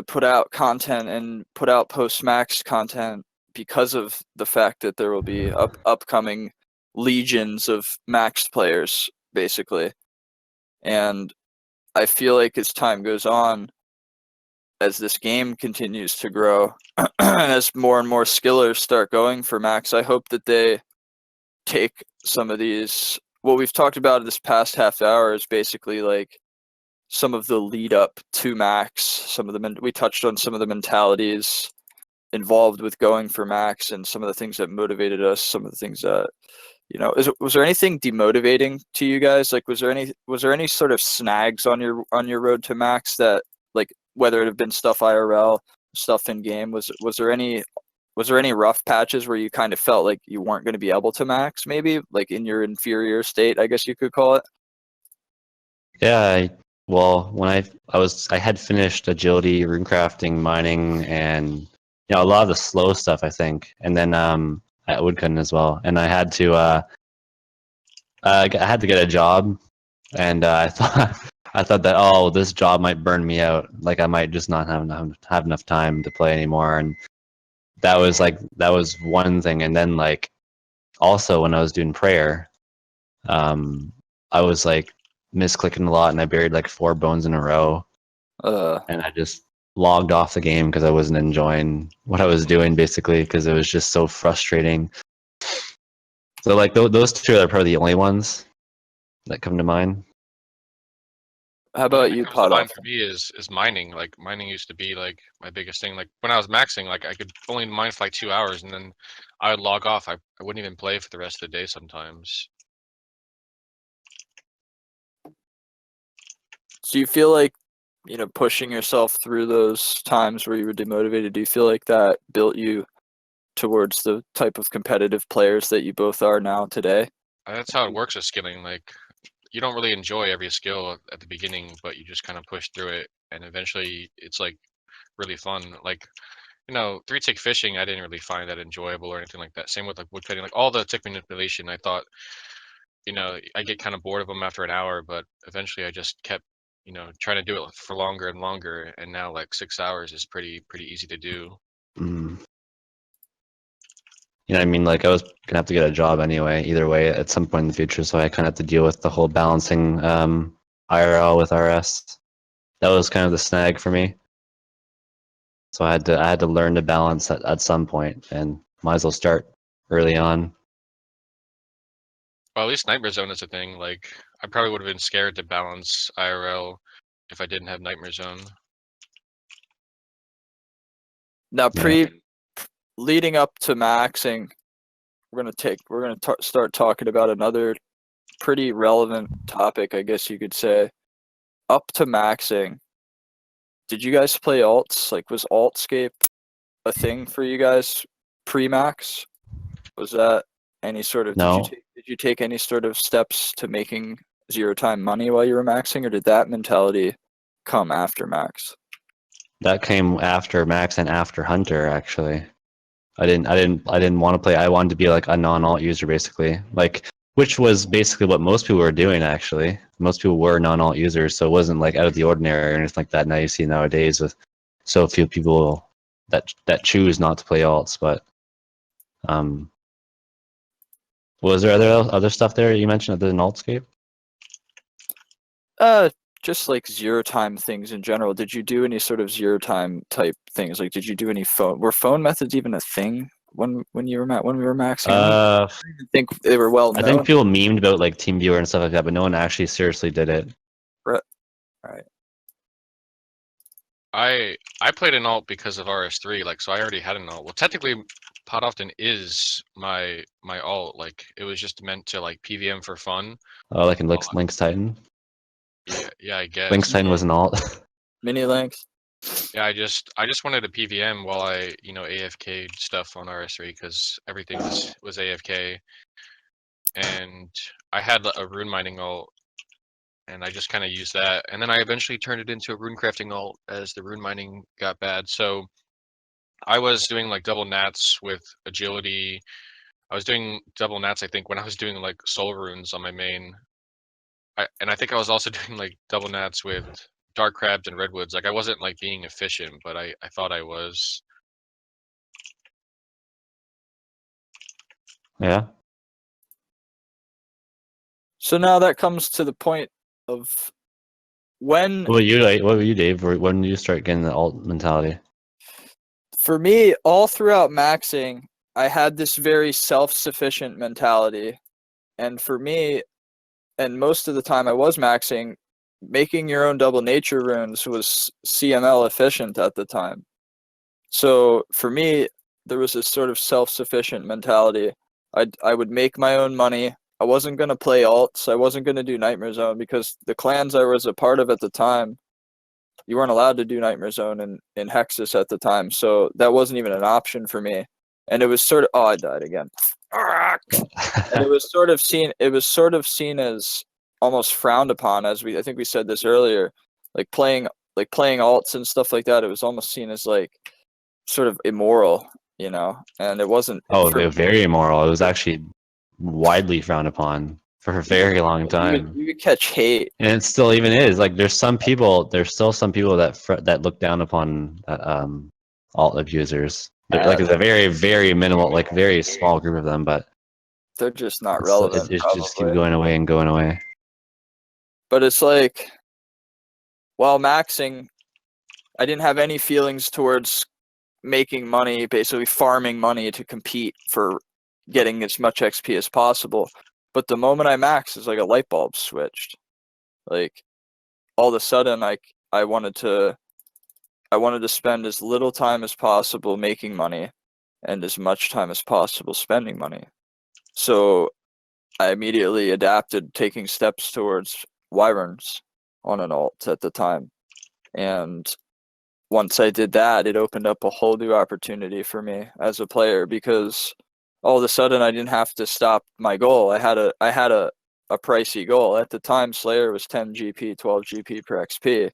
put out content and put out post max content because of the fact that there will be upcoming legions of maxed players, basically. And I feel like as time goes on, as this game continues to grow, as more and more skillers start going for max, I hope that they take some of these. What we've talked about this past half hour is basically like some of the lead up to max. Some of the we touched on some of the mentalities involved with going for max and some of the things that motivated us. Some of the things that was there anything demotivating to you guys? Like, was there any sort of snags on your road to max that, like, whether it have been stuff IRL, stuff in game, was there any rough patches where you kind of felt like you weren't going to be able to max, maybe like in your inferior state, I guess you could call it? Yeah. Well, when I had finished agility, runecrafting, mining, and a lot of the slow stuff, I think, and then at woodcutting as well. And I had to get a job, and I thought that, oh, this job might burn me out. Like I might just not have enough time to play anymore. And that was one thing. And then like also when I was doing prayer, I was like misclicking a lot, and I buried like 4 bones in a row, and I just logged off the game because I wasn't enjoying what I was doing, basically, because it was just so frustrating. So like those two are probably the only ones that come to mind. How about What you, comes to mind Potoff? for me is mining. Like mining used to be like my biggest thing. Like when I was maxing, like I could only mine for like 2 hours, and then I would log off. I wouldn't even play for the rest of the day sometimes. Do you feel like, pushing yourself through those times where you were demotivated, do you feel like that built you towards the type of competitive players that you both are now today? That's how it works with skilling. Like you don't really enjoy every skill at the beginning, but you just kind of push through it, and eventually it's like really fun. Like 3-tick fishing, I didn't really find that enjoyable or anything like that. Same with like woodcutting, like all the tick manipulation. I thought, I get kind of bored of them after an hour, but eventually I just kept, trying to do it for longer and longer. And now like 6 hours is pretty easy to do. Mm. I mean, like I was gonna have to get a job anyway, either way, at some point in the future. So I kind of have to deal with the whole balancing IRL with RS. That was kind of the snag for me. So I had to learn to balance at some point, and might as well start early on. Well, at least Nightmare Zone is a thing. Like I probably would have been scared to balance IRL if I didn't have Nightmare Zone. Now, Yeah. leading up to maxing, we're gonna start talking about another pretty relevant topic, I guess you could say. Up to maxing, did you guys play alts? Like, was Altscape a thing for you guys pre-max? Was that any sort of No, did you take any sort of steps to making zero time money while you were maxing, or did that mentality come after max? that came after Max and after Hunter, actually. I didn't want to play. I wanted to be like a non-alt user, basically. Like, which was basically what most people were doing, actually. Most people were non-alt users, so it wasn't like out of the ordinary or anything like that. Now you see nowadays with so few people that choose not to play alts. But was there other stuff there you mentioned other than altscape? Just like zero time things in general. Did you do any sort of zero time type things? Like, did you do any were phone methods even a thing when we were maxing? I don't even think they were well known. I think people memed about like TeamViewer and stuff like that, but no one actually seriously did it. Right. I played an alt because of RS3, like, so I already had an alt. Well, technically, Pot Often is my alt. Like, it was just meant to like PVM for fun. Oh, like in Lynx Titan. Yeah, I guess. Lynx Titan was an alt. Mini Lynx. Yeah, I just wanted a PVM while I AFK stuff on RS3 because everything was AFK, and I had a rune mining alt, and I just kind of used that, and then I eventually turned it into a rune crafting alt as the rune mining got bad. So I was doing like double nats with agility. I was doing double nats, I think, when I was doing like soul runes on my main. And I think I was also doing like double nats with dark crabs and redwoods. Like, I wasn't like being efficient, but I thought I was. Yeah. So now that comes to the point of when. What were you, Dave? When did you start getting the alt mentality? For me, all throughout maxing, I had this very self-sufficient mentality. And for me, and most of the time I was maxing, making your own double nature runes was CML efficient at the time. So for me, there was this sort of self-sufficient mentality. I would make my own money. I wasn't going to play alts. I wasn't going to do Nightmare Zone because the clans I was a part of at the time, you weren't allowed to do Nightmare Zone in Hexus at the time. So that wasn't even an option for me. And it was sort of, oh, I died again. And it was sort of seen as almost frowned upon, as I think we said this earlier, like playing alts and stuff like that. It was almost seen as like sort of immoral, and it wasn't. Oh, they're very immoral. It was actually widely frowned upon for a very long time. You could catch hate, and it still even is. Like, there's still some people that look down upon alt abusers. Like, it's a very, very minimal, like very small group of them, but they're just not relevant. It just keep going away and going away. But it's like, while maxing, I didn't have any feelings towards making money, basically farming money to compete for getting as much XP as possible. But the moment I maxed, it's like a light bulb switched. Like, all of a sudden, I wanted to spend as little time as possible making money and as much time as possible spending money. So I immediately adapted, taking steps towards Wyverns on an alt at the time. And once I did that, it opened up a whole new opportunity for me as a player, because all of a sudden I didn't have to stop my goal. I had a pricey goal. At the time, Slayer was 10 GP, 12 GP per XP,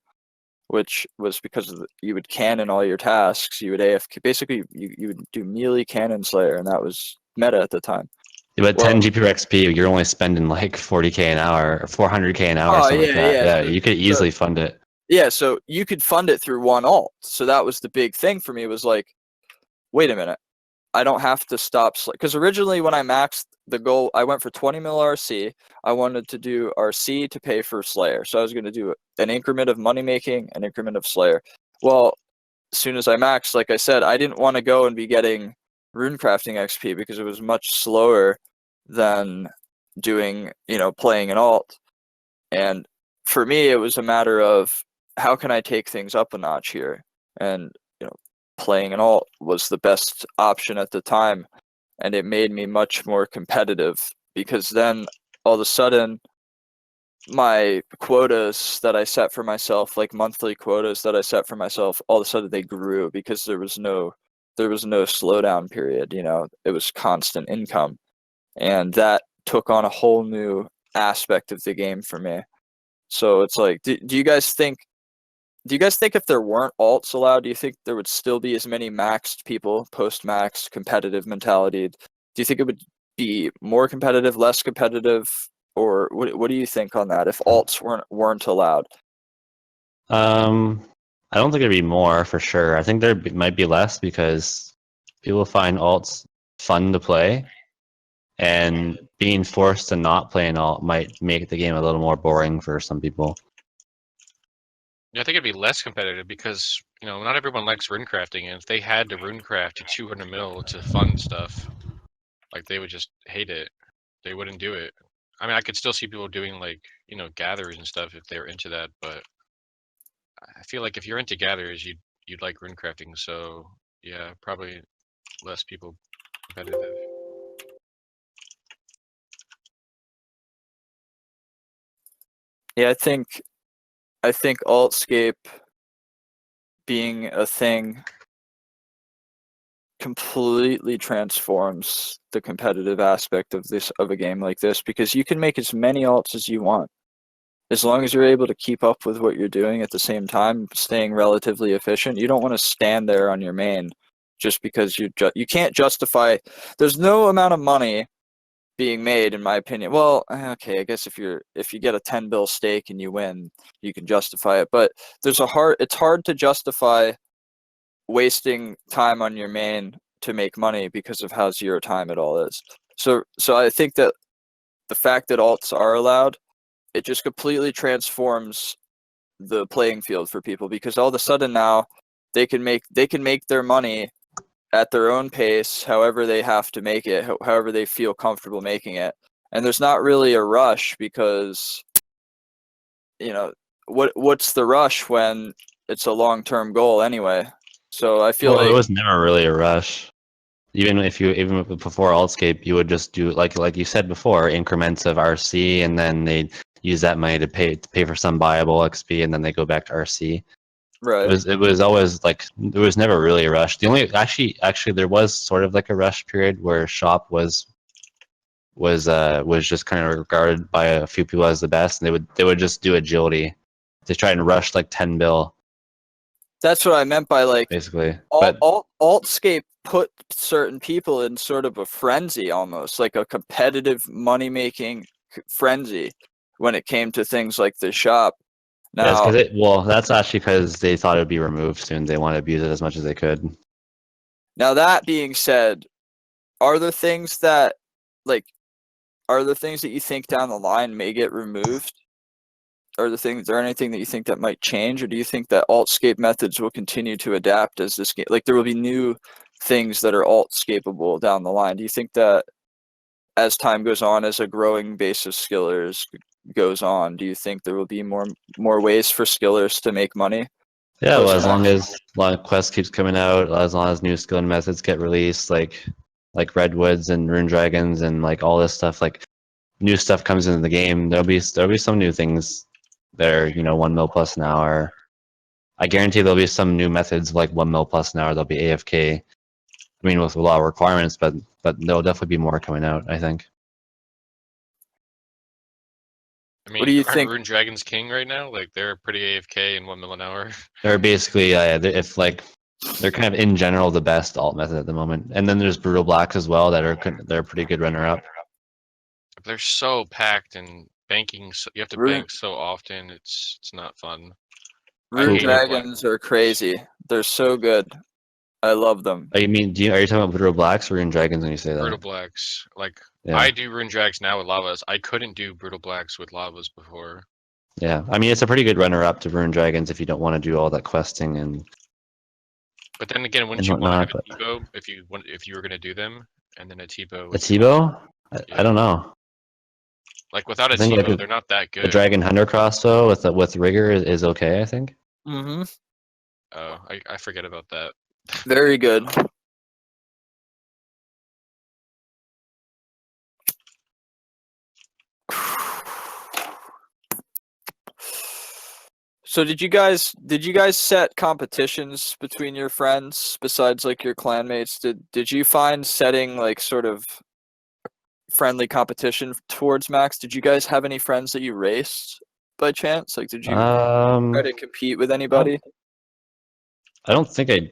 which was because you would cannon all your tasks. You would AFK. Basically, you would do melee cannon Slayer, and that was meta at the time. Yeah, but 10 GP per XP, you're only spending like 40k an hour or 400k an hour or something like that. Yeah, you could easily fund it. Yeah, so you could fund it through one alt. So that was the big thing for me, was like, wait a minute, I don't have to stop. Because originally when I maxed the goal, I went for 20 mil RC. I wanted to do RC to pay for Slayer. So I was going to do an increment of money making, an increment of Slayer. Well, as soon as I maxed, like I said, I didn't want to go and be getting rune crafting XP because it was much slower than doing, playing an alt. And for me, it was a matter of, how can I take things up a notch here? And, playing an alt was the best option at the time. And it made me much more competitive, because then all of a sudden my quotas that I set for myself, like monthly quotas that I set for myself, all of a sudden they grew, because there was no slowdown period. It was constant income. And that took on a whole new aspect of the game for me. So it's like, do you guys think if there weren't alts allowed, do you think there would still be as many maxed people, post-maxed, competitive mentality? Do you think it would be more competitive, less competitive, or what do you think on that if alts weren't allowed? I don't think there'd be more for sure. I think might be less because people find alts fun to play, and being forced to not play an alt might make the game a little more boring for some people. Yeah, I think it'd be less competitive because not everyone likes rune crafting, and if they had to rune craft to 200 mil to fund stuff, like they would just hate it. They wouldn't do it. I mean, I could still see people doing like gatherers and stuff if they're into that, but I feel like if you're into gatherers, you'd like rune crafting. So yeah, probably less people competitive. Yeah, I think Altscape being a thing completely transforms the competitive aspect of a game like this, because you can make as many alts as you want. As long as you're able to keep up with what you're doing at the same time, staying relatively efficient. You don't want to stand there on your main just because you can't justify. There's no amount of money being made, in my opinion. Well, okay, I guess if you get a 10 bill stake and you win, you can justify it. But it's hard to justify wasting time on your main to make money because of how zero time it all is. So I think that the fact that alts are allowed, it just completely transforms the playing field for people, because all of a sudden now they can make their money at their own pace, however they have to make it, however they feel comfortable making it. And there's not really a rush, because what's the rush when it's a long-term goal anyway? So I feel It was never really a rush. Even before Altscape, you would just do like you said before, increments of RC, and then they'd use that money to pay for some buyable XP, and then they go back to RC. right. It was always like there was never really a rush. The only actually there was sort of like a rush period where shop was just kind of regarded by a few people as the best, and they would just do agility to try and rush like 10 bill That's what I meant by like basically. Altscape put certain people in sort of a frenzy, almost like a competitive money-making frenzy when it came to things like the shop. Now, That's actually because they thought it would be removed soon. They wanted to abuse it as much as they could. now that being said, are there things that you think down the line may get removed? Are there anything that you think that might change, or do you think that Altscape methods will continue to adapt as this game? Like, there will be new things that are Altscapeable down the line. Do you think that as time goes on, as a growing base of skillers goes on, do you think there will be more ways for skillers to make money? Yeah, well, as long as Quest keeps coming out, as long as new skill and methods get released, like Redwoods and Rune Dragons and like all this stuff, like new stuff comes into the game, there'll be some new things that are 1 mil plus an hour. I guarantee there'll be some new methods like 1 mil plus an hour. There'll be AFK. I mean, with a lot of requirements, but there'll definitely be more coming out, I think. I mean, What do you aren't think? Rune Dragons king right now? Like they're pretty AFK in 1 mil an hour. They're basically, if like, they're kind of in general the best alt method at the moment. And then there's Brutal Blacks as well they're a pretty good runner up. They're so packed and banking. You have to bank so often. It's not fun. Rune Dragons are crazy. They're so good. I love them. Are you talking about Brutal Blacks or Rune Dragons when you say that? Brutal Blacks. Like, yeah. I do Rune Drags now with Lavas. I couldn't do Brutal Blacks with Lavas before. Yeah, I mean, it's a pretty good runner-up to Rune Dragons if you don't want to do all that questing and. But then again, wouldn't you want to have a T-bow if you were going to do them, and then a T-bow? A T-bow? I don't know. Like without a T-bow, they're not that good. The Dragon Hunter crossbow with rigor is okay, I think. Mm-hmm. Oh, I forget about that. Very good. So did you guys set competitions between your friends besides like your clanmates? Did you find setting like sort of friendly competition towards Max? Did you guys have any friends that you raced by chance? Like, did you try to compete with anybody? I don't think I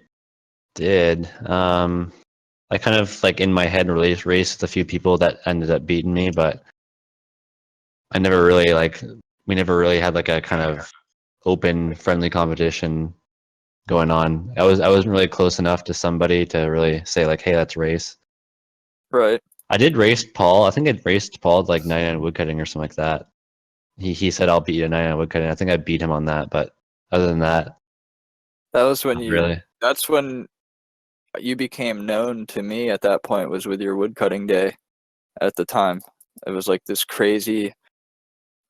did. I kind of like in my head raced with a few people that ended up beating me, but I never really we never really had like a kind of open friendly competition going on. I wasn't really close enough to somebody to really say like, hey, let's race. Right. I did race Paul. I think I raced Paul at like 99 woodcutting or something like that. He said I'll beat you at 99 woodcutting. I think I beat him on that, but other than that, That was when not you. really. That's when you became known to me. At that point, was with your woodcutting day. At the time, it was like this crazy.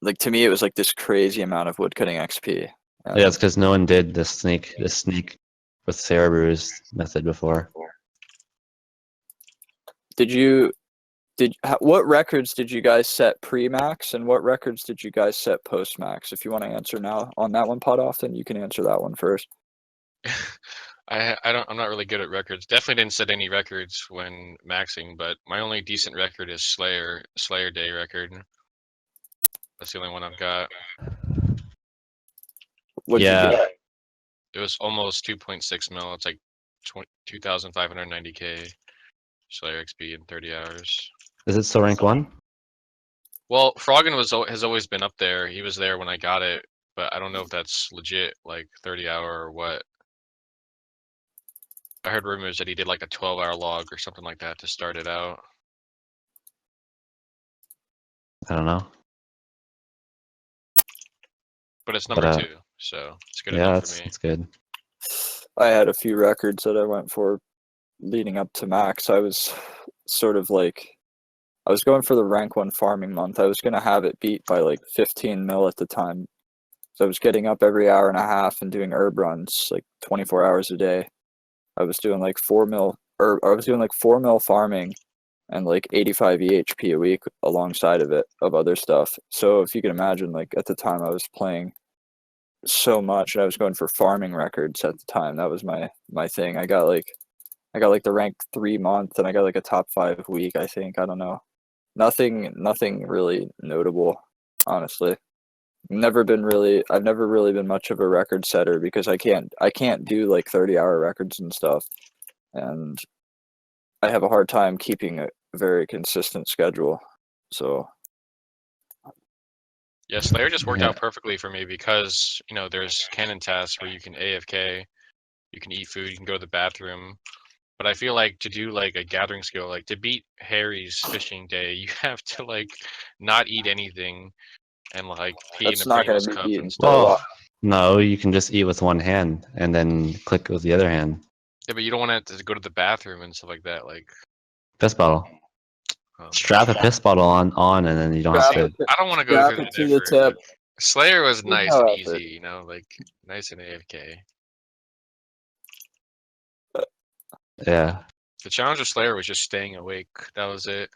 Like to me, it was like this crazy amount of woodcutting XP. Yeah, it's because no one did the sneak with Sarah Brew's method before. What records did you guys set pre-max, and what records did you guys set post-max? If you want to answer now on that one, Pot Often, you can answer that one first. I'm not really good at records. Definitely didn't set any records when maxing, but my only decent record is Slayer Day record. That's the only one I've got. What'd you Yeah. get? It was almost 2.6 mil. It's like 2,590k Slayer XP in 30 hours. Is it still rank 1? Well, Froggen has always been up there. He was there when I got it, but I don't know if that's legit, like 30 hour or what. I heard rumors that he did like a 12-hour log or something like that to start it out. I don't know. But it's number 2, so it's good enough for me. It's good. I had a few records that I went for leading up to max. I was sort of like, I was going for the rank 1 farming month. I was going to have it beat by like 15 mil at the time. So I was getting up every hour and a half and doing herb runs like 24 hours a day. I was doing like 4 mil farming and like 85 EHP a week alongside of it, of other stuff. So if you can imagine, like at the time I was playing so much and I was going for farming records at the time. That was my thing. I got like the rank 3 month and I got like a top 5 week, I think. I don't know. Nothing really notable, honestly. I've never really been much of a record setter because I can't do like 30-hour records and stuff. And I have a hard time keeping a very consistent schedule. So yeah, Slayer just worked out perfectly for me because, you know, there's cannon tasks where you can AFK, you can eat food, you can go to the bathroom. But I feel like to do like a gathering skill, like to beat Harry's fishing day, you have to like not eat anything and like pee that's in a not going Pringles to cup be and eaten. stuff. Well, no, you can just eat with one hand and then click with the other hand. Yeah, but you don't want to go to the bathroom and stuff like that. Like Piss bottle. Strap a piss bottle on, and then you don't have to. I don't want to go through the tip. Slayer was nice no and effort. easy, you know, like nice and AFK. Yeah. The challenge of Slayer was just staying awake. That was it.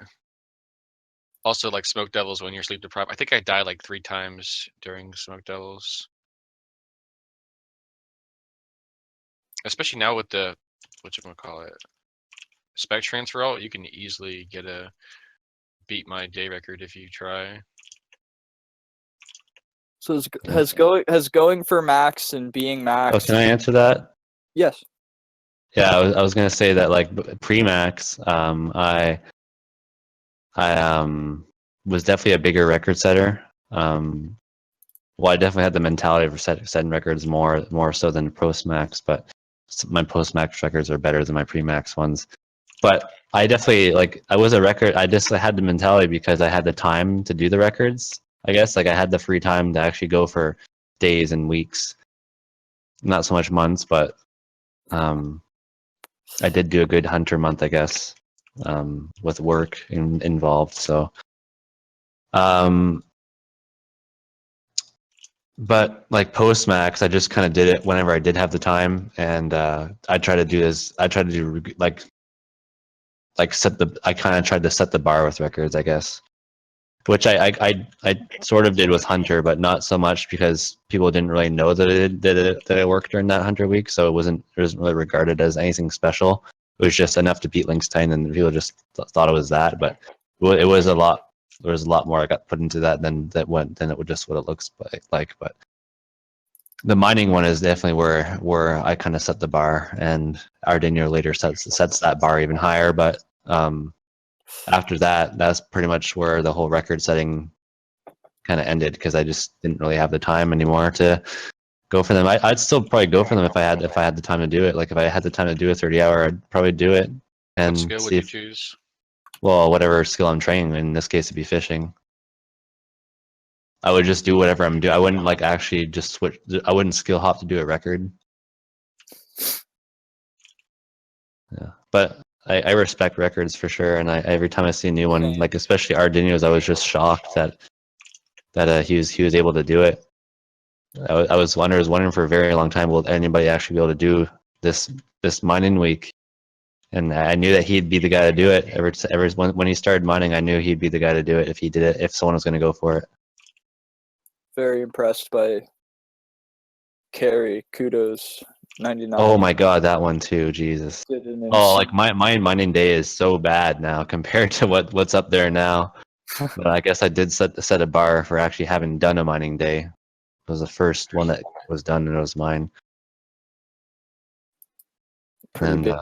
Also, like Smoke Devils when you're sleep deprived. I think I died like 3 times during Smoke Devils. Especially now with the whatchamacallit, spec transfer out, you can easily beat my day record if you try. So has going for max and being max. Oh, can I answer that? Yes. Yeah, I was gonna say that like pre-max, I was definitely a bigger record setter. Well, I definitely had the mentality for setting records more so than post-max, but my post-max records are better than my pre-max ones. But I definitely I was a record. I had the mentality because I had the time to do the records. I guess like I had the free time to actually go for days and weeks, not so much months, but I did do a good hunter month, I guess, with work involved. So, but like post max, I just kind of did it whenever I did have the time, and I try to do this. I try to do I kind of tried to set the bar with records, I guess, which I sort of did with hunter, but not so much because people didn't really know that it worked during that hunter week, so it wasn't really regarded as anything special. It was just enough to beat Linkstein, and people just thought it was that. But it was a lot. There was a lot more I got put into that than it would just what it looks like. But the mining one is definitely where I kind of set the bar, and Ardenio later sets that bar even higher. But after that, that's pretty much where the whole record setting kind of ended because I just didn't really have the time anymore to go for them. I'd still probably go for them if I had the time to do it. Like if I had the time to do a 30-hour, I'd probably do it and What skill would see you if, choose? well, whatever skill I'm training. In this case, it'd be fishing. I would just do whatever I'm doing. I wouldn't like actually just switch. I wouldn't skill hop to do a record. Yeah, but I respect records for sure, and every time I see a new one, like especially Ardinios, I was just shocked that he was able to do it. I was wondering for a very long time, will anybody actually be able to do this mining week? And I knew that he'd be the guy to do it. Ever when he started mining, I knew he'd be the guy to do it if he did it. If someone was going to go for it. Very impressed by Carey. Kudos. 99. Oh my god, that one too. Jesus. Did an Oh, insane- like my mining day is so bad now compared to what's up there now. But I guess I did set a bar for actually having done a mining day. It was the first one that was done, and it was mine. pretty And big.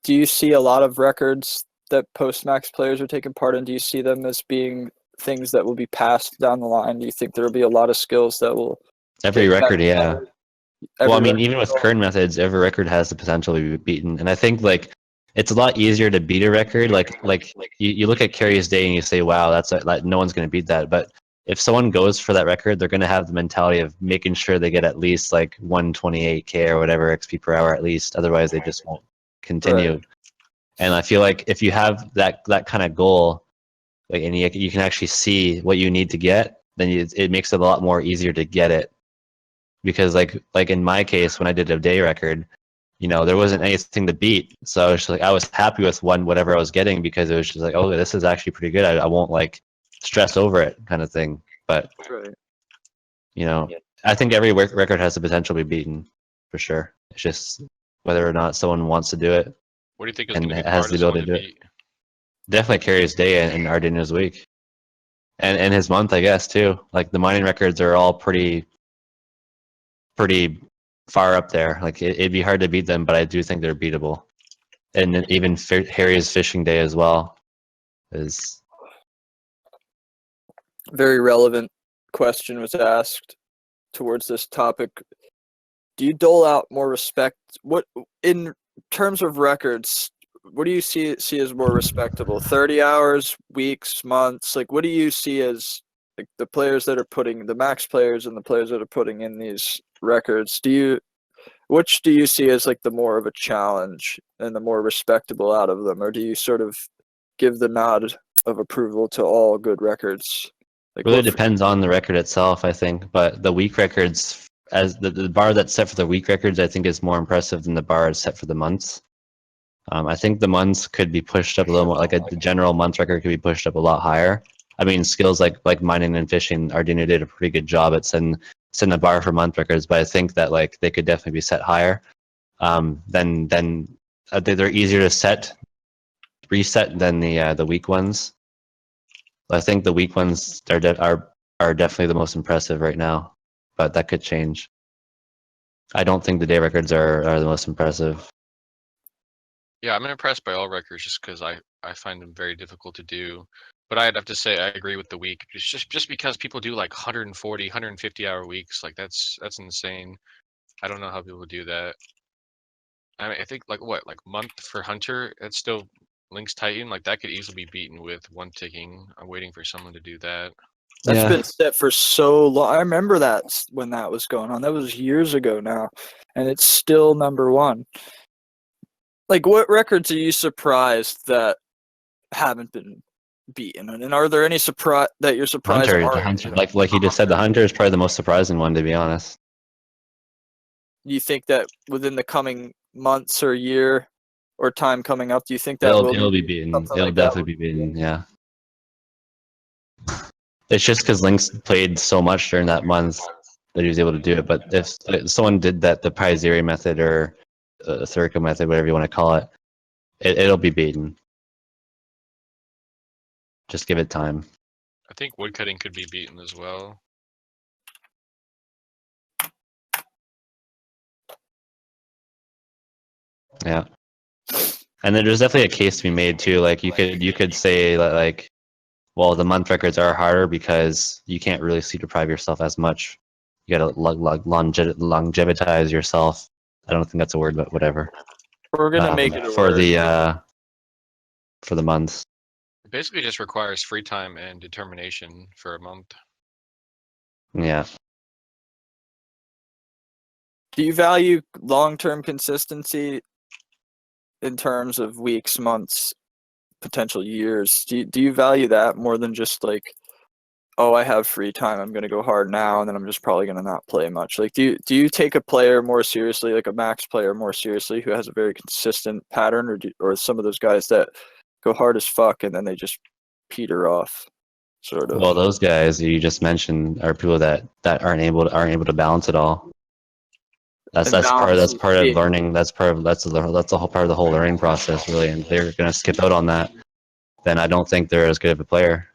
Do you see a lot of records that post-max players are taking part in? Do you see them as being things that will be passed down the line? Do you think there will be a lot of skills that will every get record, better? yeah. Every Well, I mean, record? even with current methods, every record has the potential to be beaten. And I think like it's a lot easier to beat a record. Like you look at Carrier's Day and you say, wow, like no one's going to beat that. But if someone goes for that record, they're going to have the mentality of making sure they get at least like 128K or whatever XP per hour at least. Otherwise, they just won't continue. Right. And I feel like if you have that kind of goal, like, and you can actually see what you need to get, then it makes it a lot more easier to get it. Because like in my case, when I did a day record, you know, there wasn't anything to beat. So I was just like, I was happy with whatever I was getting because it was just like, oh, this is actually pretty good. I won't like stress over it kind of thing. But Right. you know, I think every record has the potential to be beaten for sure. It's just whether or not someone wants to do it What do you think is and going to be the has the hardest one ability to to do it. beat? Definitely Carrier's Day and Ardina's week, and his month, I guess too. Like the mining records are all pretty far up there. Like it'd be hard to beat them, but I do think they're beatable. And then even Harry's fishing day as well is. Very relevant question was asked towards this topic. Do you dole out more respect? What in terms of records? What do you see as more respectable? 30 hours, weeks, months? Like, what do you see as like the players that are putting the max players and the players that are putting in these records? Which do you see as like the more of a challenge and the more respectable out of them, or do you sort of give the nod of approval to all good records? Like, Really depends on the record itself, I think. But the week records, as the bar that's set for the week records, I think is more impressive than the bar that's set for the months. I think the months could be pushed up a little more. Like the general month record could be pushed up a lot higher. I mean, skills like mining and fishing, Ardina did a pretty good job at setting the bar for month records. But I think that like they could definitely be set higher. Then they're easier to reset than the week ones. I think the weak ones are definitely the most impressive right now, but that could change. I don't think the day records are the most impressive. Yeah, I'm impressed by all records just because I find them very difficult to do. But I'd have to say I agree with the week. It's just because people do like 140, 150 hour weeks, like that's insane. I don't know how people do that. I mean, I think like month for Hunter, that's still Link's Titan. Like that could easily be beaten with one ticking. I'm waiting for someone to do that. That's Yeah. been set for so long. I remember that when that was going on. That was years ago now, and it's still number one. Like, what records are you surprised that haven't been beaten? And are there any surprise that you're surprised The aren't? Hunter, like he just said, the Hunter is probably the most surprising one, to be honest. You think that within the coming months or year or time coming up, do you think that It'll be beaten. something It'll like that definitely be beaten. Yeah. It's just because Link's played so much during that month that he was able to do it. But if someone did that, the Pizeri method or Circa method, whatever you want to call it, it'll be beaten. Just give it time. I think woodcutting could be beaten as well. Yeah. And then there's definitely a case to be made too. Like you could say that like, well, the month records are harder because you can't really sleep deprive yourself as much You gotta longevitize yourself. I don't think that's a word, but whatever. We're gonna make it a for word. the months. It basically just requires free time and determination for a month. Yeah. Do you value long-term consistency in terms of weeks, months, potential years? Do you value that more than just like, oh, I have free time, I'm gonna go hard now, and then I'm just probably gonna not play much? Like, do you take a player more seriously, like a max player more seriously, who has a very consistent pattern, or some of those guys that go hard as fuck and then they just peter off, sort of? Well, those guys you just mentioned are people that aren't able to balance it all. And That's balance is part of key. learning. That's the whole part of the whole learning process, really. And they're gonna skip out on that. Then I don't think they're as good of a player.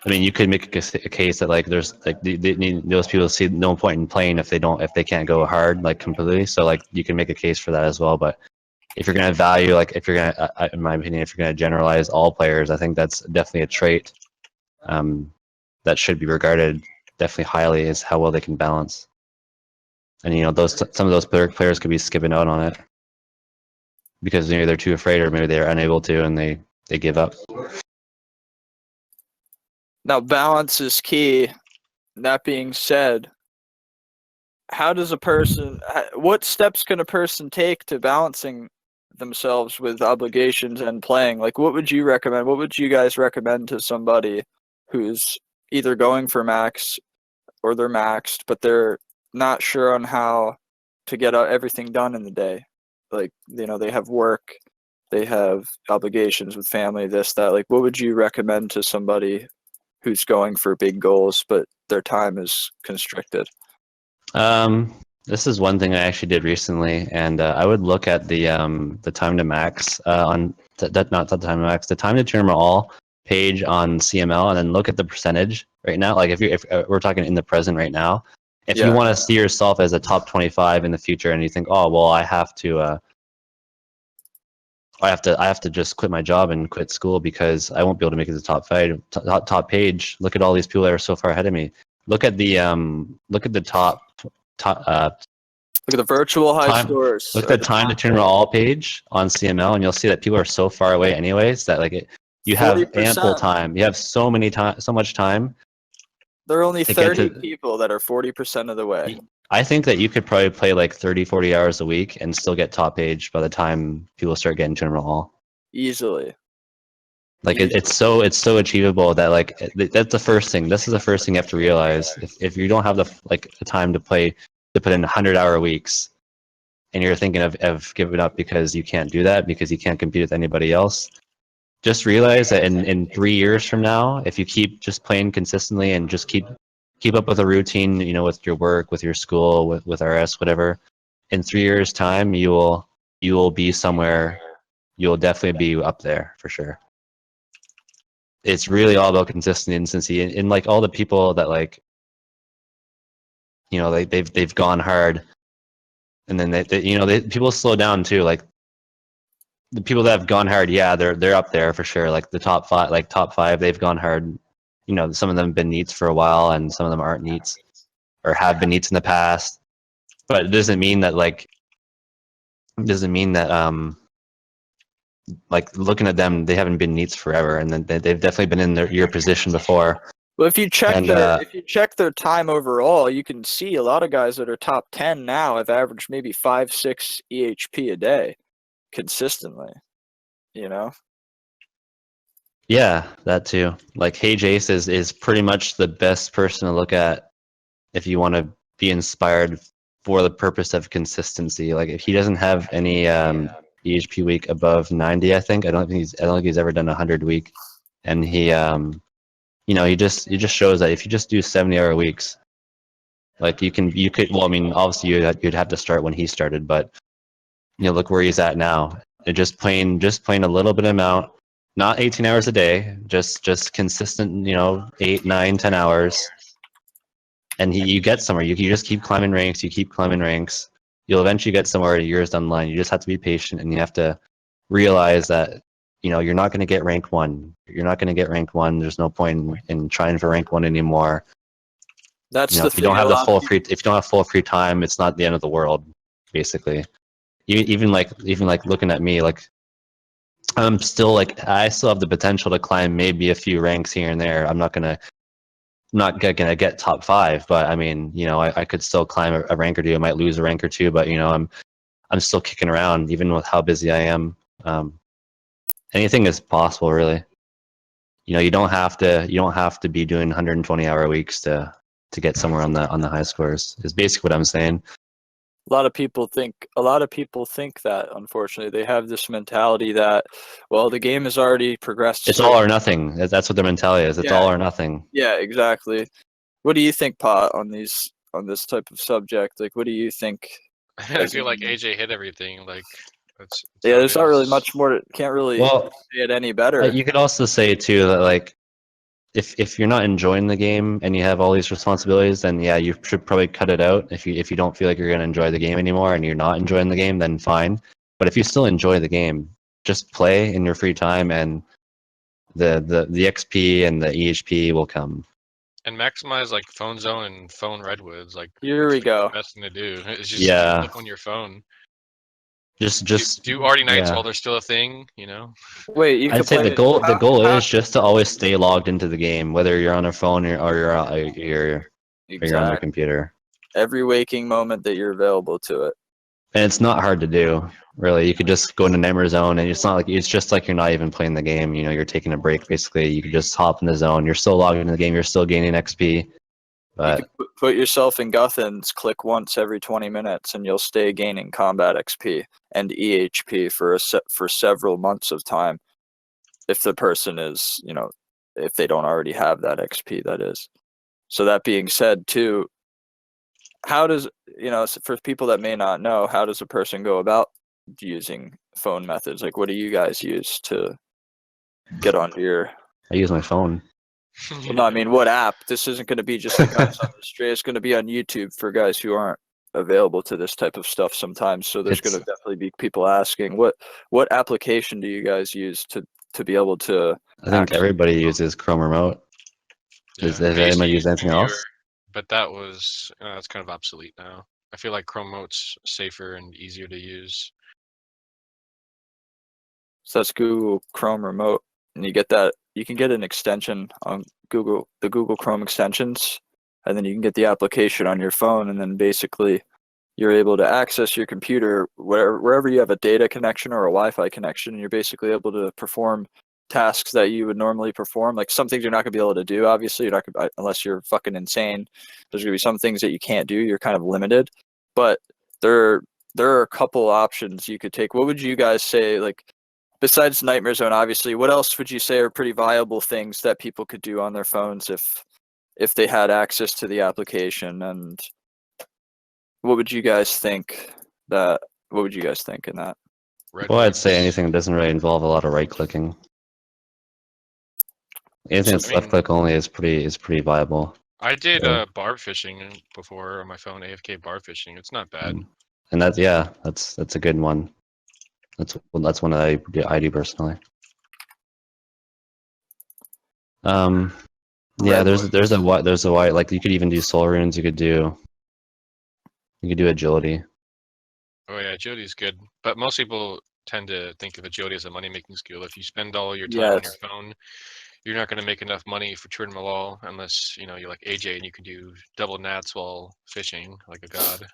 I mean, you could make a case that like there's like those people see no point in playing if they can't go hard like completely. So like you can make a case for that as well. But if you're gonna value if you're gonna, in my opinion, if you're gonna generalize all players, I think that's definitely a trait that should be regarded definitely highly, is how well they can balance. And some of those players could be skipping out on it because maybe they're too afraid, or maybe they're unable to, and they give up. Now, balance is key. That being said, how does what steps can a person take to balancing themselves with obligations and playing? Like, what would you recommend? What would you guys recommend to somebody who's either going for max or they're maxed, but they're not sure on how to get everything done in the day? Like, they have work, they have obligations with family, this, that. Like, what would you recommend to somebody who's going for big goals, but their time is constricted? This is one thing I actually did recently, and I would look at the time to max not the time to max, the time to tournament all page on CML, and then look at the percentage right now. Like if we're talking in the present right now, if you want to see yourself as a top 25 in the future, and you think, oh well, I have to just quit my job and quit school because I won't be able to make it to the top page. Look at all these people that are so far ahead of me. Look at the top Look at the virtual high scores. Look at the time to tournament all page on CML, and you'll see that people are so far away anyways that you have 40%. ample time. You have so much time. There are only 30 people that are 40% of the way. I think that you could probably play like 30, 40 hours a week and still get top page by the time people start getting tournament all. Easily. Like it's so achievable that that's the first thing. This is the first thing you have to realize. If you don't have the time to play, to put in 100-hour weeks, and you're thinking of giving up because you can't do that, because you can't compete with anybody else, just realize that in 3 years from now, if you keep just playing consistently and just keep up with a routine, with your work, with your school, with RS, whatever, in 3 years time, you will be somewhere. You'll definitely be up there for sure. It's really all about consistency, and like all the people that they've gone hard, and then people slow down too. Like the people that have gone hard, yeah, they're up there for sure. Like the top five, they've gone hard. Some of them have been neats for a while, and some of them aren't neats, or have been neats in the past. But it doesn't mean that looking at them, they haven't been neats forever, and then they've definitely been in your position before. Well, if you check their time overall, you can see a lot of guys that are top 10 now have averaged maybe 5-6 EHP a day consistently. Yeah, that too. Like Jace is pretty much the best person to look at if you want to be inspired for the purpose of consistency. Like if he doesn't have any EHP week above 90, I think I don't think he's ever done 100 week, and he he just shows that if you just do 70-hour weeks, like you could. Well, I mean, obviously you'd have to start when he started, but look where he's at now. Just playing a little bit amount, not 18 hours a day, just consistent, 8, 9, 10 hours, and you get somewhere. You just keep climbing ranks. You keep climbing ranks. You'll eventually get somewhere years down the line. You just have to be patient, and you have to realize that you're not going to get rank 1. You're not going to get rank 1. There's no point in trying for rank 1 anymore. That's You know, the if you don't thing. have A the lot full of free, if you don't have full free time, it's not the end of the world, basically. Even like looking at me, like I'm still like I still have the potential to climb maybe a few ranks here and there. I'm not gonna get top 5, but I mean, you know, I could still climb a rank or two. I might lose a rank or two, but you know, I'm still kicking around even with how busy I am. Anything is possible, really. You know, you don't have to be doing 120-hour weeks to get somewhere on the high scores. Is basically what I'm saying. a lot of people think that, unfortunately, they have this mentality that, well, the game has already progressed. It's So all or nothing. That's what their mentality is. It's yeah, all or nothing. yeah, exactly. What do you think, Pot, on this type of subject? Like, what do you think? I As feel like in, AJ hit everything. Like that's yeah, how it there's not really is. much more. Can't really Well, say it any better. you could also say too that like if you're not enjoying the game and you have all these responsibilities, then yeah, you should probably cut it out. If you don't feel like you're gonna enjoy the game anymore and you're not enjoying the game, then fine. But if you still enjoy the game, just play in your free time, and the XP and the EHP will come. And maximize like phone zone and phone redwoods. Like Here it's we like go. the best thing to do. It's just you Yeah, live on your phone. just Do Artie Nights yeah. while they're still a thing. You know. Wait, you I'd could say play. the goal How, is just to always stay logged into the game, whether you're on a phone or you're on your exact. computer. Every waking moment that you're available to it. And it's not hard to do, really. You could just go into Nightmare Zone, and it's just like you're not even playing the game. You know, you're taking a break basically. You could just hop in the zone. You're still logged into the game. You're still gaining XP. You could But put yourself in Guthans, click once every 20 minutes, and you'll stay gaining combat XP and EHP for several months of time. If the person is, if they don't already have that XP, that is. So that being said, too, how does for people that may not know, how does a person go about using phone methods? Like, what do you guys use to get onto your? I use my phone. Well, no, I mean, what app? This isn't going to be just the guys on the street. It's going to be on YouTube for guys who aren't available to this type of stuff sometimes. So there's going It's to definitely be people asking, what application do you guys use to be able to I think access? everybody uses Chrome Remote. Yeah, Does I used to anybody use use anything Viewer, else? but that's kind of obsolete now. I feel like Chrome Remote's safer and easier to use. So that's Google Chrome Remote, and you get that. You can get an extension on the Google Chrome extensions, and then you can get the application on your phone, and then basically you're able to access your computer wherever you have a data connection or a Wi-Fi connection, and you're basically able to perform tasks that you would normally perform. Like some things you're not going to be able to do. Obviously, you're not gonna, unless you're fucking insane. There's going to be some things that you can't do. You're kind of limited, but there are a couple options you could take. What would you guys say, like? Besides Nightmare Zone, obviously, what else would you say are pretty viable things that people could do on their phones if they had access to the application? And what would you guys think what would you guys think in that? Well, I'd say Redwoods. anything that doesn't really involve a lot of right clicking. Anything So, that's I left mean, click only is pretty viable. I did So, barb fishing before on my phone, AFK barb fishing. It's not bad. and that's a good one. That's one that I do personally. Yeah, there's a wide, like you could even do soul runes. You could do agility. Oh yeah, agility's good, but most people tend to think of agility as a money-making skill. If you spend all your time on your yes. phone, you're not going to make enough money for touring Malal unless you're like AJ and you can do double nats while fishing like a god.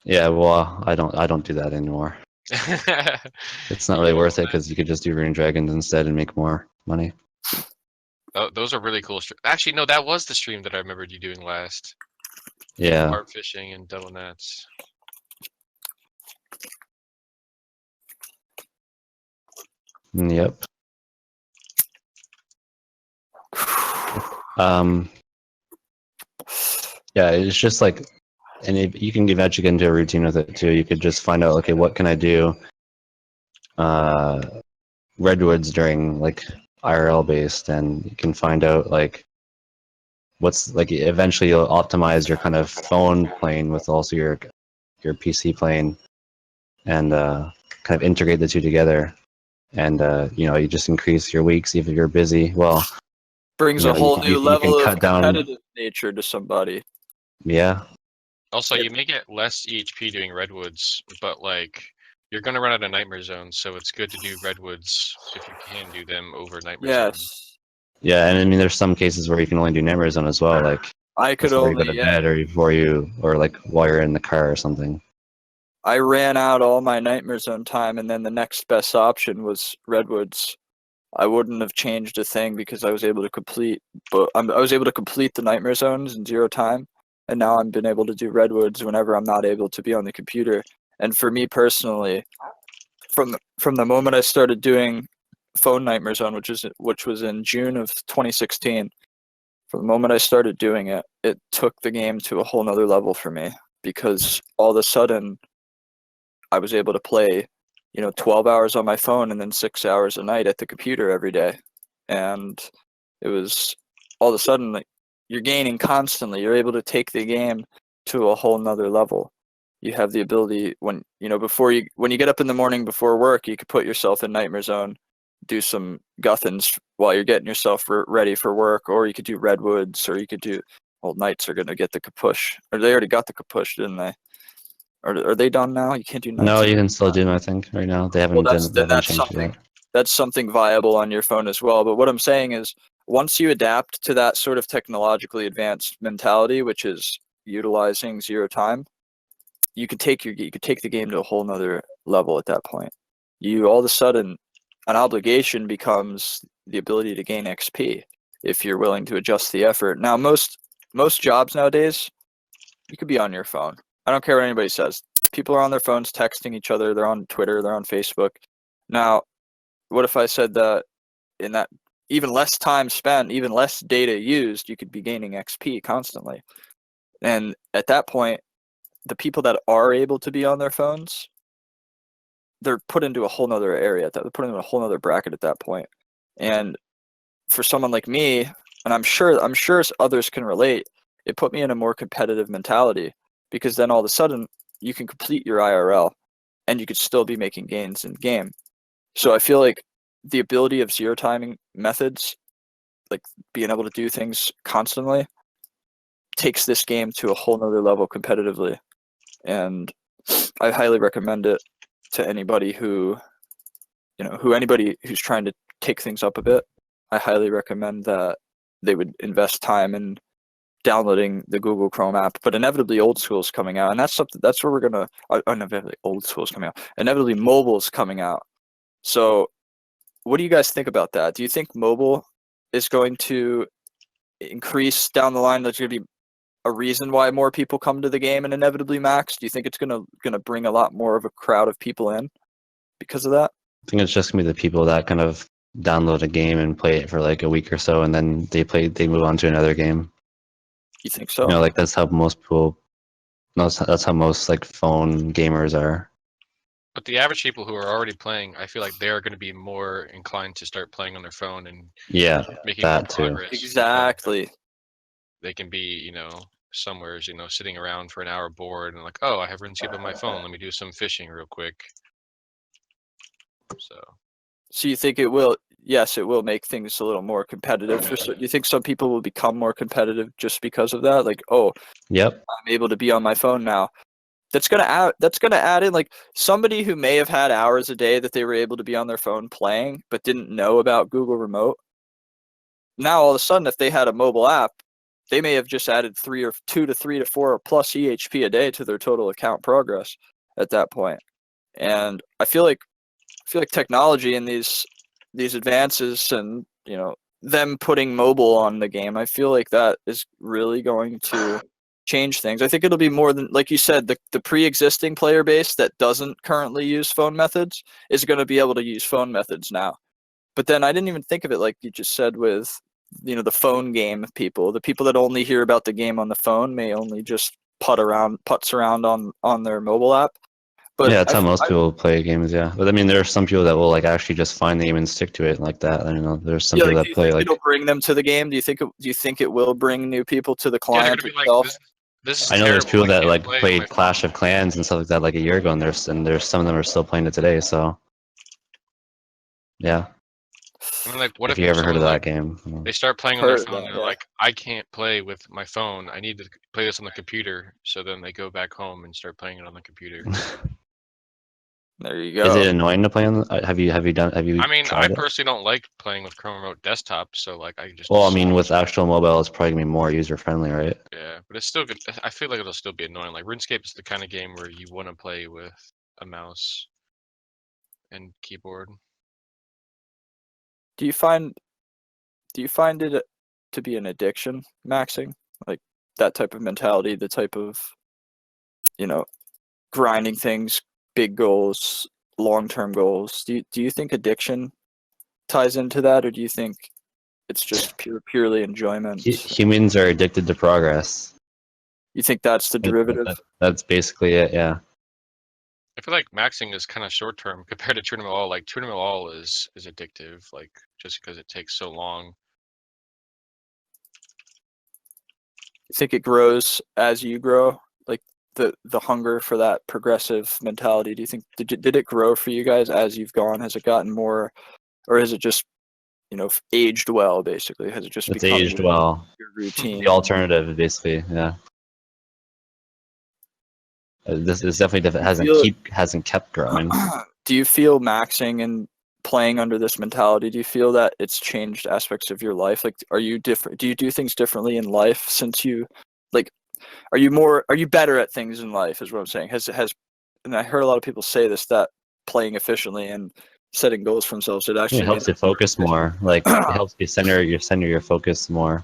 Yeah, well, I don't do that anymore. It's not You really do worth double it because you could just do rune dragons instead and make more money. Oh, those are really cool. Actually, no, that was the stream that I remembered you doing last. Yeah. Barb fishing and double nets. Yep. Um. Yeah, it's just like, and you can eventually get into a routine with it too. You could just find out, okay, what can I do? Redwoods during like IRL based, and you can find out like what's like. Eventually, you'll optimize your kind of phone playing with also your PC playing, and kind of integrate the two together. And you just increase your weeks if you're busy. Well, brings You a know, whole new you level can of cut down. competitive nature to somebody. Yeah. Also, Yep. you may get less EHP doing redwoods, but like you're gonna run out of nightmare zones, so it's good to do redwoods if you can do them over nightmare zone. Yes. Yeah, and I mean, there's some cases where you can only do nightmare zone as well, like I could before you go only, to yeah. bed, or before you, or like while you're in the car or something. I ran out all my nightmare zone time, and then the next best option was redwoods. I wouldn't have changed a thing because I was able to complete, but I was able to complete the nightmare zones in 0 time, and now I've been able to do redwoods whenever I'm not able to be on the computer. And for me personally, from the moment I started doing phone nightmare zone, which was in June of 2016, from the moment I started doing it, it took the game to a whole nother level for me because all of a sudden I was able to play, 12 hours on my phone and then 6 hours a night at the computer every day. And it was all of a sudden like you're gaining constantly. You're able to take the game to a whole nother level. You have the ability when you get up in the morning before work, you could put yourself in nightmare zone, do some guthins while you're getting yourself ready for work, or you could do redwoods, or you could do knights are gonna get the kapush, or they already got the kapush, didn't they? Or are they done now? You can't do No, knights. you can still do them, I think, right now. They Well, haven't done, they haven't changed it yet. that's something viable on your phone as well. But what I'm saying is, once you adapt to that sort of technologically advanced mentality, which is utilizing 0 time, you could take the game to a whole nother level at that point. You all of a sudden, an obligation becomes the ability to gain XP if you're willing to adjust the effort. Now, most jobs nowadays, you could be on your phone. I don't care what anybody says. People are on their phones texting each other. They're on Twitter. They're on Facebook. Now, what if I said that in that even less time spent, even less data used, you could be gaining XP constantly? And at that point, the people that are able to be on their phones, they're put into a whole nother area. They're put into a whole nother bracket at that point. And for someone like me, and I'm sure others can relate, it put me in a more competitive mentality because then all of a sudden you can complete your IRL and you could still be making gains in game. So I feel like the ability of 0 timing methods, like being able to do things constantly, takes this game to a whole nother level competitively. And I highly recommend it to anybody anybody who's trying to take things up a bit. I highly recommend that they would invest time in downloading the Google Chrome app. But inevitably, old school's coming out, and that's where we're gonna. Inevitably, old school's coming out. Inevitably, mobile's coming out. So, what do you guys think about that? Do you think mobile is going to increase down the line? There's going to be a reason why more people come to the game and inevitably max? Do you think it's gonna bring a lot more of a crowd of people in because of that? I think it's just gonna be the people that kind of download a game and play it for like a week or so, and then they move on to another game. You think so? Like that's how most people. No, that's how most like phone gamers are. But the average people who are already playing, I feel like they're going to be more inclined to start playing on their phone and Yeah, making that more too. progress. Exactly. They can be, somewhere, sitting around for an hour bored and like, oh, I have RuneScape on my phone. Let me do some fishing real quick. So you think it will? Yes, it will make things a little more competitive. Do you think some people will become more competitive just because of that? Like, oh, yep, I'm able to be on my phone now. That's gonna add in like somebody who may have had hours a day that they were able to be on their phone playing, but didn't know about Google Remote. Now all of a sudden, if they had a mobile app, they may have just added 2 to 3 to 4 plus EHP a day to their total account progress at that point. And I feel like technology and these advances and them putting mobile on the game, I feel like that is really going to change things. I think it'll be more than, like you said, the pre-existing player base that doesn't currently use phone methods is going to be able to use phone methods now. But then I didn't even think of it like you just said with the phone game people. The people that only hear about the game on the phone may only just putz around on their mobile app. But yeah, that's how most people play games. Yeah, but I mean, there are some people that will like actually just find the game and stick to it like that. I don't know. There's some people that play like. It'll bring them to the game? Do you think it will bring new people to the client itself? This is I know there's people that like play played Clash of Clans and stuff like that like a year ago, and there's some of them are still playing it today. So, yeah. I mean, like, what If if you ever heard someone of that like game. they start playing on their Heard of phone that, and they're yeah. like, I can't play with my phone. I need to play this on the computer. So then they go back home and start playing it on the computer. There you Is it go. annoying to play on? Have you I mean, I tried it? personally don't like playing with Chrome Remote Desktop, so like I just Well, I mean, with switch. actual mobile, it's probably gonna be more user friendly, right? Yeah, but it's still good. I feel like it'll still be annoying. Like RuneScape is the kind of game where you want to play with a mouse and keyboard. Do you find it to be an addiction, maxing? Like that type of mentality, the type of, you know, grinding things, big goals, long-term goals. Do you think addiction ties into that, or do you think it's just purely enjoyment? Humans are addicted to progress. You think that's the derivative? That's basically it. Yeah. I feel like maxing is kind of short term compared to Tournament All. Like Tournament All is addictive, like just because it takes so long. You think it grows as you grow? Like the hunger for that progressive mentality. Do you think did it grow for you guys as you've gone? Has it gotten more, or has it just, you know, aged well? Basically, has it just It's become aged well. your routine? The alternative, basically. Yeah. This is definitely hasn't kept growing. Do you feel maxing and playing under this mentality? Do you feel that it's changed aspects of your life? Like, are you different? Do you do things differently in life since you, like, are you better at things in life? Is what I'm saying. And I heard a lot of people say this, that playing efficiently and setting goals for themselves, it It actually helps made you them more focus efficient. more. Like it helps you center your focus more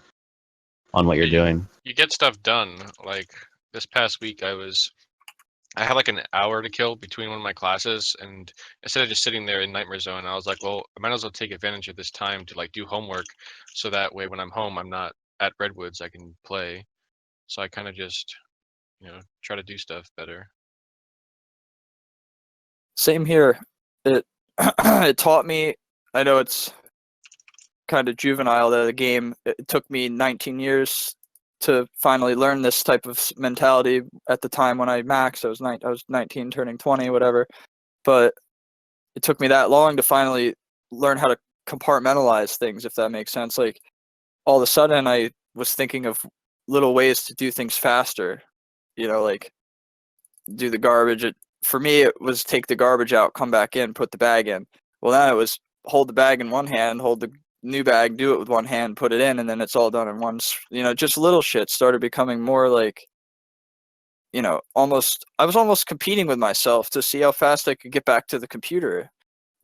on what you're doing. You get stuff done. Like this past week, I had like an hour to kill between one of my classes, and instead of just sitting there in Nightmare Zone, I was like, well, I might as well take advantage of this time to like do homework, so that way when I'm home, I'm not at Redwoods, I can play. So I kind of just, try to do stuff better. Same here. It it taught me. I know it's kind of juvenile that the game. It took me 19 years to finally learn this type of mentality. At the time when I maxed, I was 19, turning 20, whatever. But it took me that long to finally learn how to compartmentalize things, if that makes sense. Like all of a sudden, I was thinking of little ways to do things faster. You know, like do the garbage. For me, it was take the garbage out, come back in, put the bag in. Well, then it was hold the bag in one hand, hold the new bag, do it with one hand, put it in, and then it's all done in one. You know, just little shit started becoming more like, you know, almost. I was almost competing with myself to see how fast I could get back to the computer,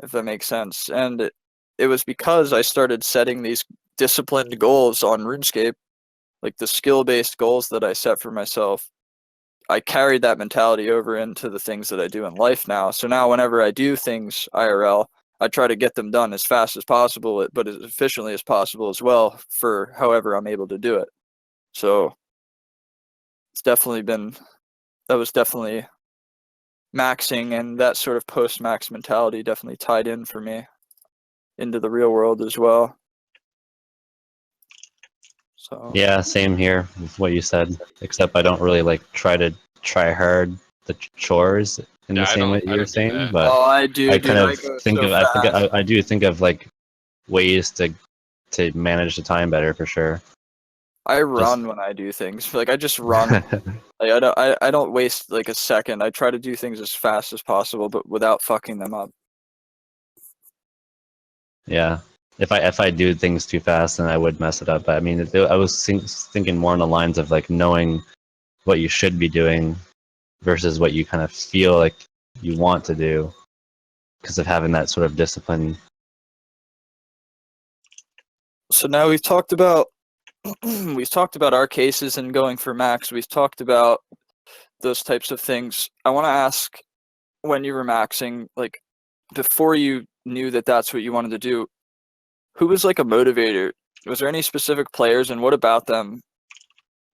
if that makes sense. And it was because I started setting these disciplined goals on RuneScape, like the skill-based goals that I set for myself. I carried that mentality over into the things that I do in life now. So now whenever I do things IRL, I try to get them done as fast as possible, but as efficiently as possible as well, for however I'm able to do it. So it's definitely been, that was definitely maxing, and that sort of post-max mentality definitely tied in for me into the real world as well. So Yeah, same here with what you said. Except I don't really like try hard the chores in Yeah, the same way I you're don't do saying, that. but oh, I do, I dude. kind I of go think so of fast. I do think of like ways to manage the time better for sure. I Just run when I do things. Like I just run. Like I don't waste like a second. I try to do things as fast as possible, but without fucking them up. yeah. If I do things too fast, then I would mess it up. But I mean, I was thinking more on the lines of like knowing what you should be doing versus what you kind of feel like you want to do because of having that sort of discipline. So now we've talked about we've talked about our cases and going for max. We've talked about those types of things. I want to ask, when you were maxing, like before you knew that that's what you wanted to do, who was like a motivator? Was there any specific players, and what about them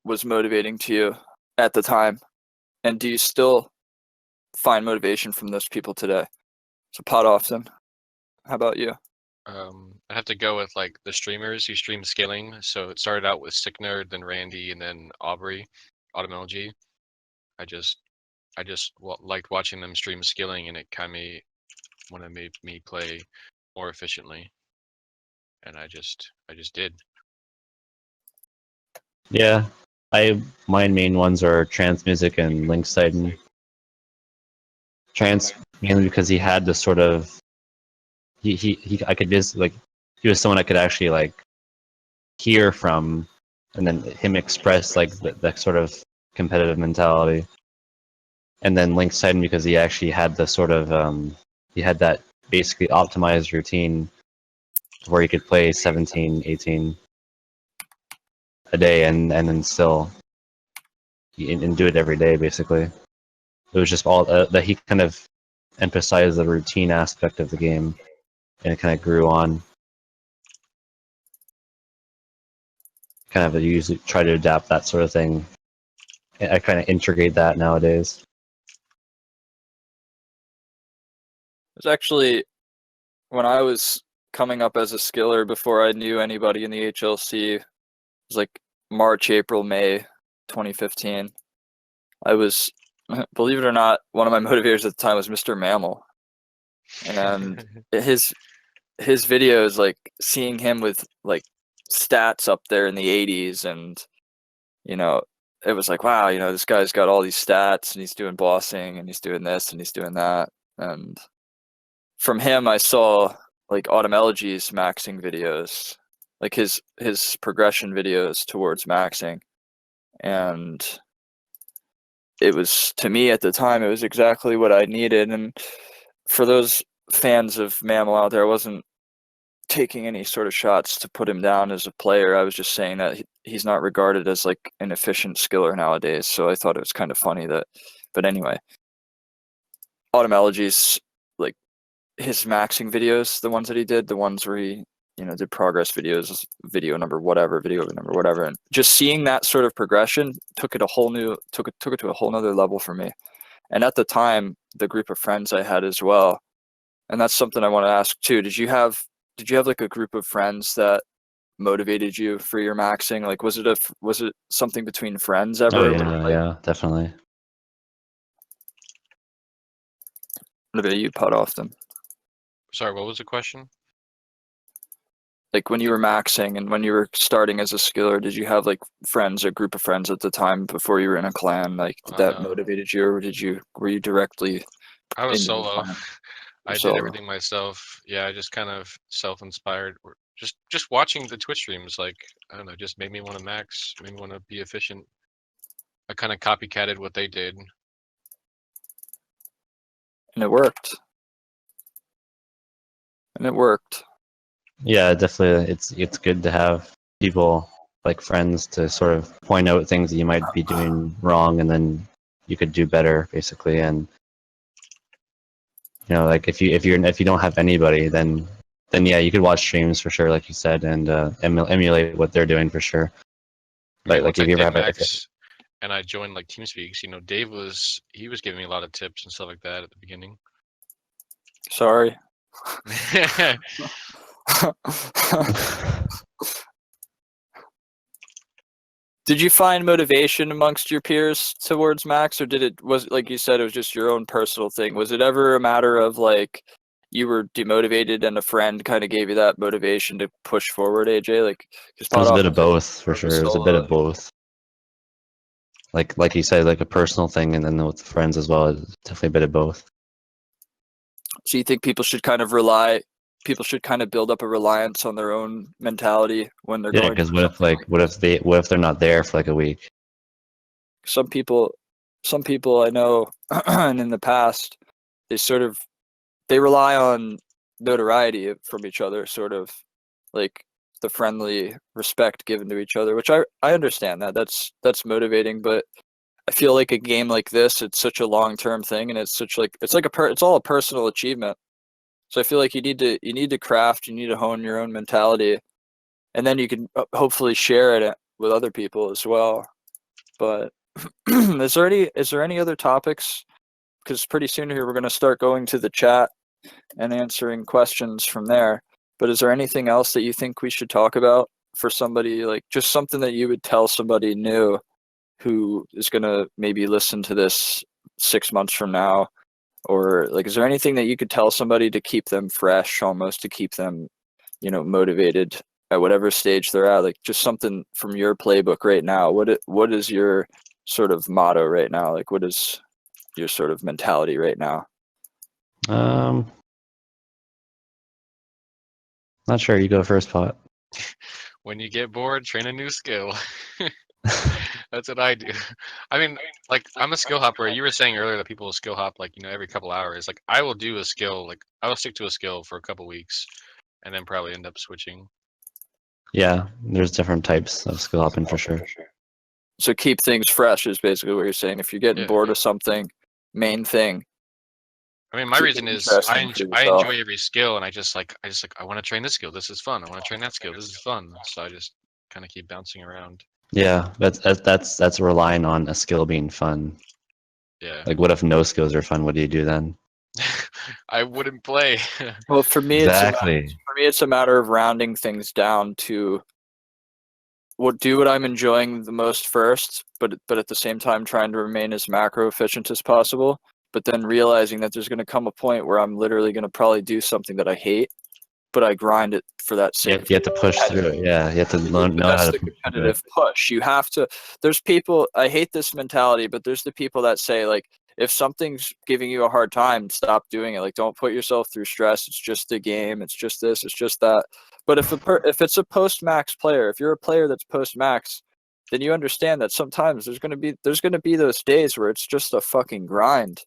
was motivating to you at the time? And do you still find motivation from those people today? So Pot Often, how about you? I have to go with like the streamers who stream scaling. So it started out with Sick Nerd, then Randy, and then Aubrey, Automelgy. I just liked watching them stream skilling, and it kind of wanted made me play more efficiently. and I just did. Yeah, my main ones are Trance Music and Link Sidon. Trance mainly because he had this sort of I could just like he was someone I could actually like hear from, and then him express like that sort of competitive mentality. And then Link Sidon because he actually had the sort of he had that basically optimized routine where he could play 17, 18 a day and then still and do it every day basically. It was just all that he kind of emphasized the routine aspect of the game, and it kind of grew on. Kind of usually try to adapt that sort of thing. I kind of integrate that nowadays. It was actually when I was coming up as a skiller before I knew anybody in the HLC. It was like March, April, May 2015. I was, believe it or not, one of my motivators at the time was Mr. Mammal. And his videos, like seeing him with like stats up there in the 80s, and you know, it was like, wow, you know, this guy's got all these stats and he's doing bossing and he's doing this and he's doing that. And from him I saw like Autumn Elegy's maxing videos, like his progression videos towards maxing. And it was, to me at the time, it was exactly what I needed. And for those fans of Mammal out there, I wasn't taking any sort of shots to put him down as a player. I was just saying that he's not regarded as like an efficient skiller nowadays. So I thought it was kind of funny that, but anyway, Autumn Elegy's like his maxing videos, the ones that he did, the ones where he, you know, did progress videos, video number whatever, and just seeing that sort of progression took it a whole new, took it to a whole nother level for me. And at the time, the group of friends I had as well, and that's something I want to ask too. Did you have like a group of friends that motivated you for your maxing? Like, was it something between friends ever? Oh yeah, yeah, definitely. What about you, Pot Often? Sorry, what was the question? Like when you were maxing and when you were starting as a skiller, did you have like friends, a group of friends at the time before you were in a clan? Like, did that motivated you, or were you directly? I was in the solo. clan? I Solo. did everything myself. Yeah, I just kind of self-inspired. Or just watching the Twitch streams, like, I don't know, just made me want to max, made me want to be efficient. I kind of copycatted what they did. And it worked. Yeah, definitely. It's good to have people like friends to sort of point out things that you might be doing wrong, and then you could do better, basically. And you know, like if you don't have anybody, then yeah, you could watch streams for sure, like you said, and emulate what they're doing for sure. Like if you ever have max, and I joined like TeamSpeaks, you know, Dave was giving me a lot of tips and stuff like that at the beginning. Sorry. Did you find motivation amongst your peers towards max, or was it like you said, it was just your own personal thing? Was it ever a matter of like you were demotivated and a friend kind of gave you that motivation to push forward, AJ? Like, it was a bit of both for sure. It was a bit of both. Like you said, like a personal thing, and then with friends as well. Definitely a bit of both. So you think people should kind of build up a reliance on their own mentality when they're going? Because what if they're not there for like a week? Some people I know, and in the past, they rely on notoriety from each other, sort of like the friendly respect given to each other, which I understand that's motivating, but I feel like a game like this, it's such a long-term thing, and it's all a personal achievement. So I feel like you need to craft, you need to hone your own mentality, and then you can hopefully share it with other people as well. But is there any other topics? Because pretty soon here we're going to start going to the chat and answering questions from there. But is there anything else that you think we should talk about for somebody, like just something that you would tell somebody new who is going to maybe listen to this 6 months from now? Or like, is there anything that you could tell somebody to keep them fresh, almost to keep them, motivated at whatever stage they're at, like just something from your playbook right now. What is your sort of motto right now? Like, what is your sort of mentality right now? Not sure. You go first, Pot. When you get bored, train a new skill. That's what I do. I mean, like, I'm a skill hopper. You were saying earlier that people will skill hop like, every couple hours. Like, I will do a skill, like, I will stick to a skill for a couple weeks and then probably end up switching. Yeah, there's different types of skill hopping for sure. So keep things fresh is basically what you're saying. If you're getting Yeah. bored of something, main thing. I mean, my Keep reason it is interesting for I yourself. enjoy every skill, and I want to train this skill. This is fun. I want to train that skill. This is fun. So I just kind of keep bouncing around. Yeah, that's relying on a skill being fun. Yeah. Like, what if no skills are fun? What do you do then? I wouldn't play. Well, for me, Exactly. it's a matter of rounding things down to do what I'm enjoying the most first, but at the same time trying to remain as macro efficient as possible. But then realizing that there's going to come a point where I'm literally going to probably do something that I hate, but I grind it for that sake. You have to push through it. Yeah, you have to know how That's to the push through it. competitive push. You have to. There's people. I hate this mentality, but there's the people that say like, if something's giving you a hard time, stop doing it. Like, don't put yourself through stress. It's just a game. It's just this. It's just that. But if it's a post max player, if you're a player that's post max, then you understand that sometimes there's gonna be those days where it's just a fucking grind,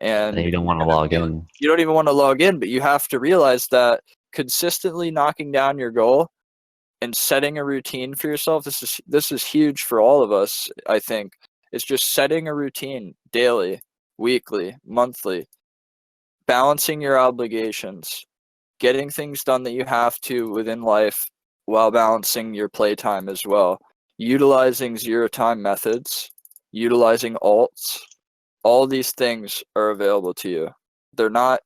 And and you don't want to log in. you don't even want to log in. But you have to realize that consistently knocking down your goal and setting a routine for yourself, this is huge for all of us. I think it's just setting a routine daily, weekly, monthly, balancing your obligations, getting things done that you have to within life while balancing your playtime as well, utilizing zero time methods, utilizing alts. All these things are available to you. They're not,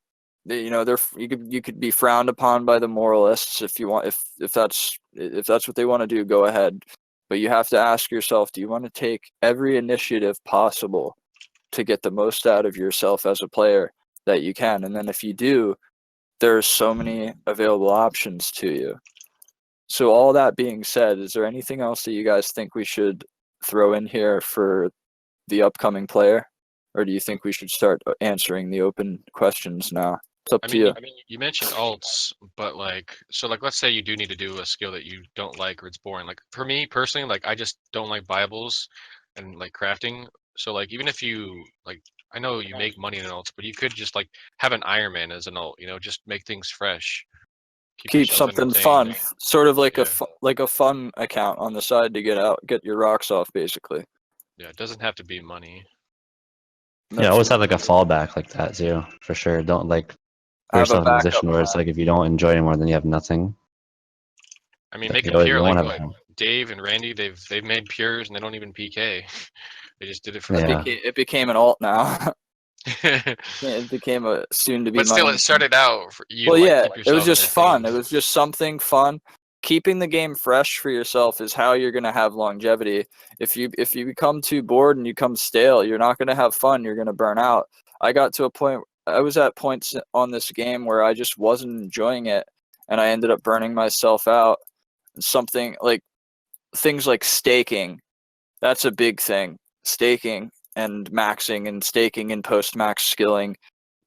they're you could be frowned upon by the moralists if you want, if that's what they want to do, go ahead. But you have to ask yourself, do you want to take every initiative possible to get the most out of yourself as a player that you can? And then if you do, there's so many available options to you. So all that being said, is there anything else that you guys think we should throw in here for the upcoming player? Or do you think we should start answering the open questions now? It's up to you. I mean, you mentioned alts, but like, so like, let's say you do need to do a skill that you don't like or it's boring. Like for me personally, like I just don't like Bibles and like crafting. So like, even if you like, I know you make money in alts, but you could just like have an Iron Man as an alt. Just make things fresh. Keep yourself something fun, entertained. sort of like Yeah. a fun account on the side to get your rocks off, basically. Yeah, it doesn't have to be money. Yeah, always have like a fallback like that too, for sure. Don't like put Have a yourself in a backup position where it's like if you don't enjoy anymore, then you have nothing. I mean, You make it always- pure. you Like won't have a- Dave and Randy, they've made pures and they don't even PK. They just did it for Yeah. It became an alt now. fun. It became a soon to be. But still, it started out for you. Well, to, like, yeah, keep it was yourself just fun. It entertained. was just something fun. Keeping the game fresh for yourself is how you're gonna have longevity. If you become too bored and you become stale, you're not gonna have fun. You're gonna burn out. I got to a point. I was at points on this game where I just wasn't enjoying it, and I ended up burning myself out. Something like things like staking. That's a big thing. Staking and maxing and staking and post max skilling.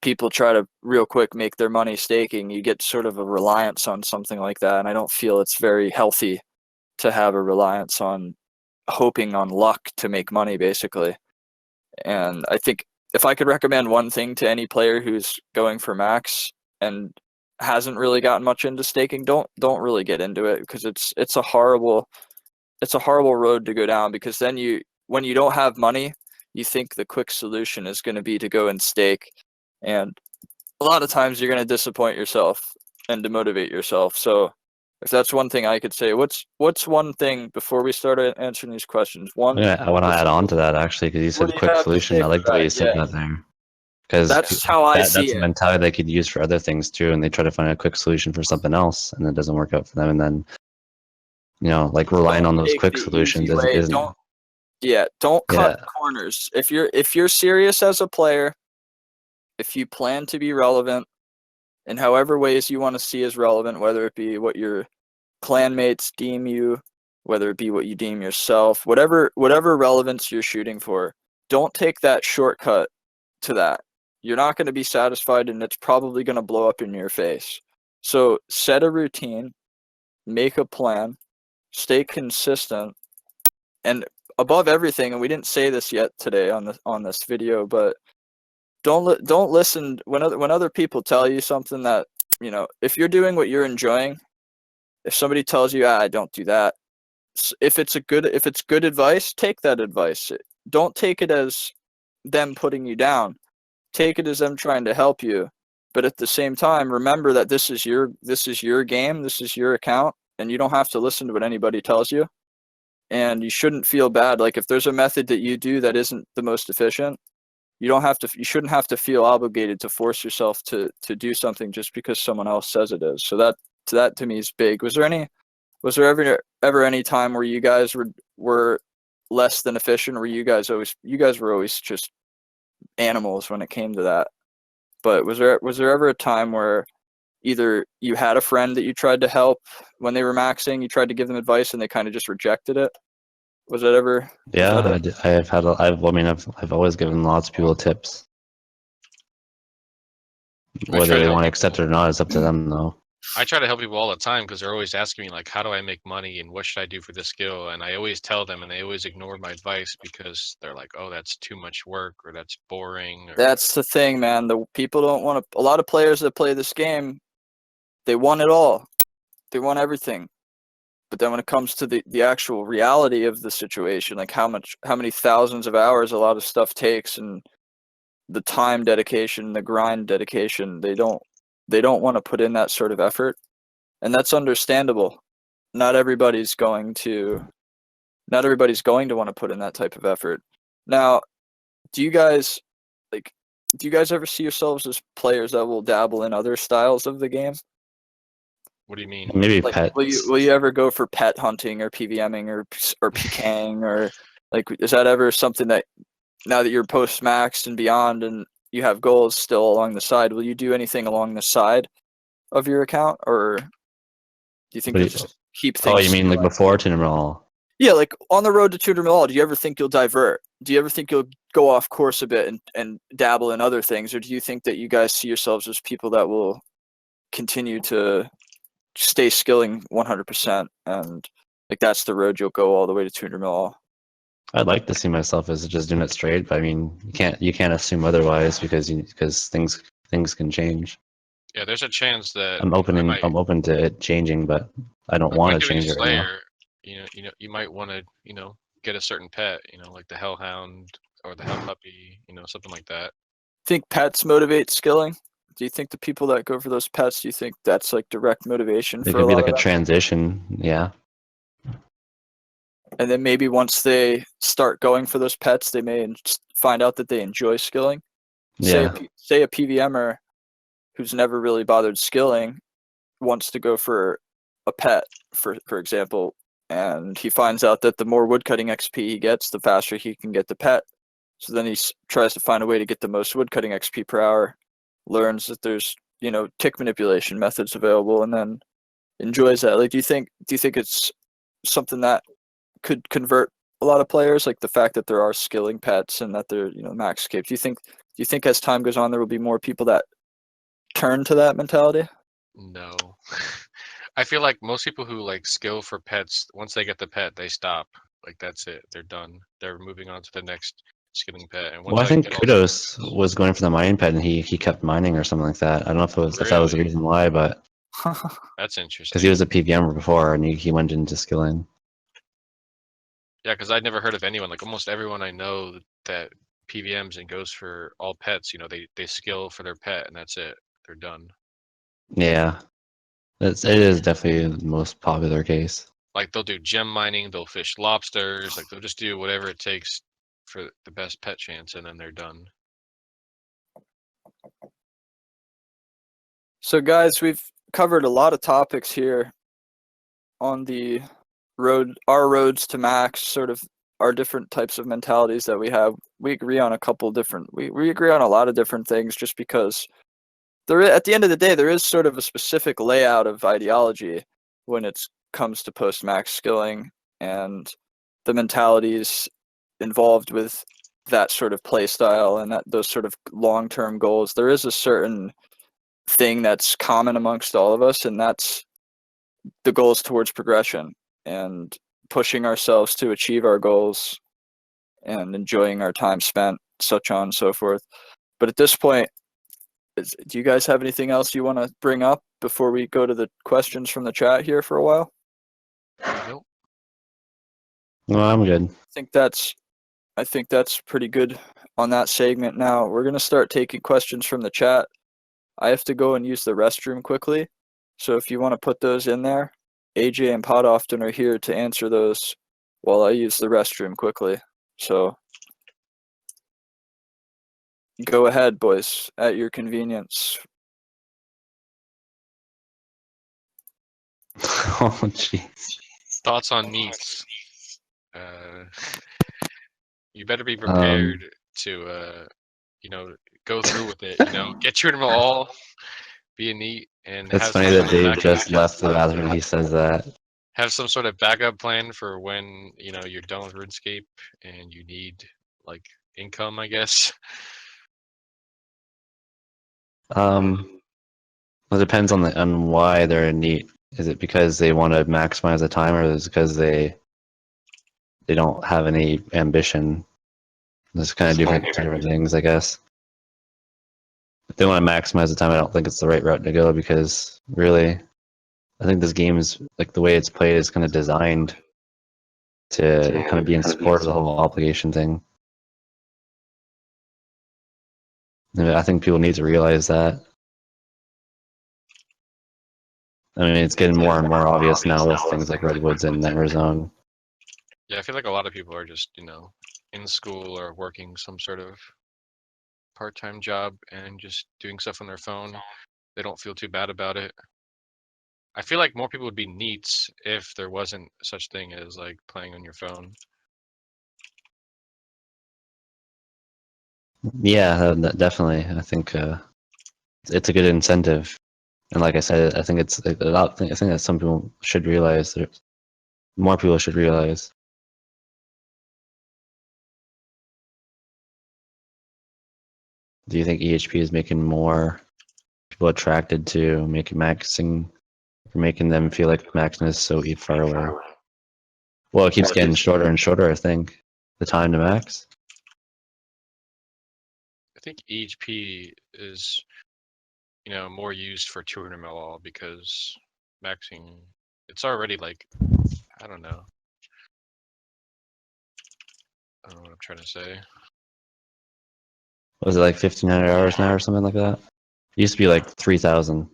People try to real quick make their money staking. You get sort of a reliance on something like that, and I don't feel it's very healthy to have a reliance on hoping on luck to make money, basically. And I think if I could recommend one thing to any player who's going for max and hasn't really gotten much into staking, don't really get into it, because it's a horrible road to go down, because then when you don't have money, you think the quick solution is going to be to go and stake, and a lot of times you're going to disappoint yourself and demotivate yourself. So if that's one thing I could say, what's one thing before we start answering these questions? Yeah, I want to add on to that actually, because you What said do you quick have to solution. say I like for the way that? you said Yeah. that there. Because That's how I see that's a it. mentality they could use for other things too, and they try to find a quick solution for something else, and it doesn't work out for them, and then like relying on those Take quick the solutions easy way. isn't. Don't cut Yeah. corners. If you're serious as a player, if you plan to be relevant, in however ways you want to see as relevant, whether it be what your clanmates deem you, whether it be what you deem yourself, whatever relevance you're shooting for. Don't take that shortcut to that. You're not going to be satisfied, and it's probably going to blow up in your face. So set a routine, make a plan, stay consistent, and above everything, and we didn't say this yet today on this video, but don't listen when other people tell you something that, if you're doing what you're enjoying, if somebody tells you, don't do that, if it's good advice, take that advice. Don't take it as them putting you down. Take it as them trying to help you. But at the same time, remember that this is your game, this is your account, and you don't have to listen to what anybody tells you. And you shouldn't feel bad. Like, if there's a method that you do that isn't the most efficient, you shouldn't have to feel obligated to force yourself to do something just because someone else says it is. So that to me is big. Was there ever any time where you guys were less than efficient, or you guys were always just animals when it came to that? But was there ever a time where either you had a friend that you tried to help when they were maxing, you tried to give them advice, and they kind of just rejected it? Was that ever? Yeah, I've always given lots of people tips. I Whether try to they help want to accept it people. or not is up to them, though. I try to help people all the time because they're always asking me, like, how do I make money and what should I do for this skill? And I always tell them, and they always ignore my advice because they're like, oh, that's too much work, or that's boring. Or That's the thing, man. The people don't want to. A lot of players that play this game, they want it all. They want everything. But then when it comes to the actual reality of the situation, like how many thousands of hours a lot of stuff takes, and the time dedication, the grind dedication, they don't want to put in that sort of effort. And that's understandable. Not everybody's going to want to put in that type of effort. Now, do you guys ever see yourselves as players that will dabble in other styles of the game? what do you mean? Maybe Like, pets. will you ever go for pet hunting or PVMing or PKing, or like, is that ever something that, now that you're post maxed and beyond and you have goals still along the side, will you do anything along the side of your account, or do you think you'll just keep things? Oh, you mean like scaling? before Tinder? Yeah, like on the road to Tutor Mill, do you ever think you'll divert? Do you ever think you'll go off course a bit and dabble in other things, or do you think that you guys see yourselves as people that will continue to stay skilling 100%, and like that's the road you'll go all the way to Tutor Mill? I'd like to see myself as just doing it straight, but I mean, you can't assume otherwise because things can change. Yeah, there's a chance that I'm open to it changing, but I don't like want when to doing change it right now. Slayer, you might want to, get a certain pet, like the Hellhound or the Hell Puppy, something like that. Think pets motivate skilling? Do you think the people that go for those pets, do you think that's like direct motivation It for a could be lot like of a them? transition, yeah. And then maybe once they start going for those pets, they may find out that they enjoy skilling. Yeah. Say a PVMer who's never really bothered skilling wants to go for a pet, for example, and he finds out that the more woodcutting XP he gets, the faster he can get the pet. So then he tries to find a way to get the most woodcutting XP per hour, learns that there's tick manipulation methods available, and then enjoys that. Like, do you think it's something that could convert a lot of players, like the fact that there are skilling pets and that they're max escape? Do you think as time goes on there will be more people that turn to that mentality? No. I feel like most people who like skill for pets, once they get the pet, they stop. Like that's it. They're done. They're moving on to the next skilling pet. And Well, once I I think get all Kudos was going for the mining pet, and he kept mining or something like that. I don't know if that was the Really? reason why, but That's because he interesting. was a PVM before and he went into skilling. Yeah, because I'd never heard of anyone, like almost everyone I know that PVMs and goes for all pets, they skill for their pet and that's it. They're done. Yeah, it is definitely the most popular case. Like they'll do gem mining, they'll fish lobsters, like they'll just do whatever it takes for the best pet chance and then they're done. So guys, we've covered a lot of topics here on the our roads to max, sort of our different types of mentalities that we have. We agree on a couple different, we agree on a lot of different things, just because at the end of the day, there is sort of a specific layout of ideology when it comes to post-max skilling and the mentalities involved with that sort of play style and those sort of long-term goals. There is a certain thing that's common amongst all of us, and that's the goals towards progression and pushing ourselves to achieve our goals and enjoying our time spent, such on and so forth. But at this point, do you guys have anything else you want to bring up before we go to the questions from the chat here for a while? Nope. No, I'm good. I think that's pretty good on that segment. Now we're gonna start taking questions from the chat. I have to go and use the restroom quickly, so if you want to put those in there, AJ and Pot often are here to answer those while I use the restroom quickly. So go ahead, boys, at your convenience. Oh, jeez. Thoughts on needs? You better be prepared to, go through with it. Get your them all, be a neat, and It's have funny some that sort of Dave just left the bathroom and he says that. have some sort of backup plan for when you're done with RuneScape and you need like income, I guess. Well, it depends on why they're in need. Is it because they want to maximize the time, or is it because they don't have any ambition? There's kind of different things, I guess. If they want to maximize the time, I don't think it's the right route to go, because really, I think this game is, like, the way it's played is kind of designed to kind of be in support of the whole obligation thing. And I think people need to realize that. I mean, it's getting more and more obvious now with things like Redwoods and Neverzone. Yeah, I feel like a lot of people are just in school or working some sort of part-time job and just doing stuff on their phone. They don't feel too bad about it. I feel like more people would be neats if there wasn't such thing as like playing on your phone. Yeah, definitely. I think it's a good incentive, and like I said, I think it's I think that some people should realize. More people should realize. Do you think EHP is making more people attracted to making maxing, or making them feel like maxing is so far away? Well, it keeps getting shorter and shorter, I think, the time to max. I think EHP is more used for 200 ml because maxing it's already like I don't know. I don't know what I'm trying to say. Was it like 1,500 hours now or something like that? It used to be like 3,000.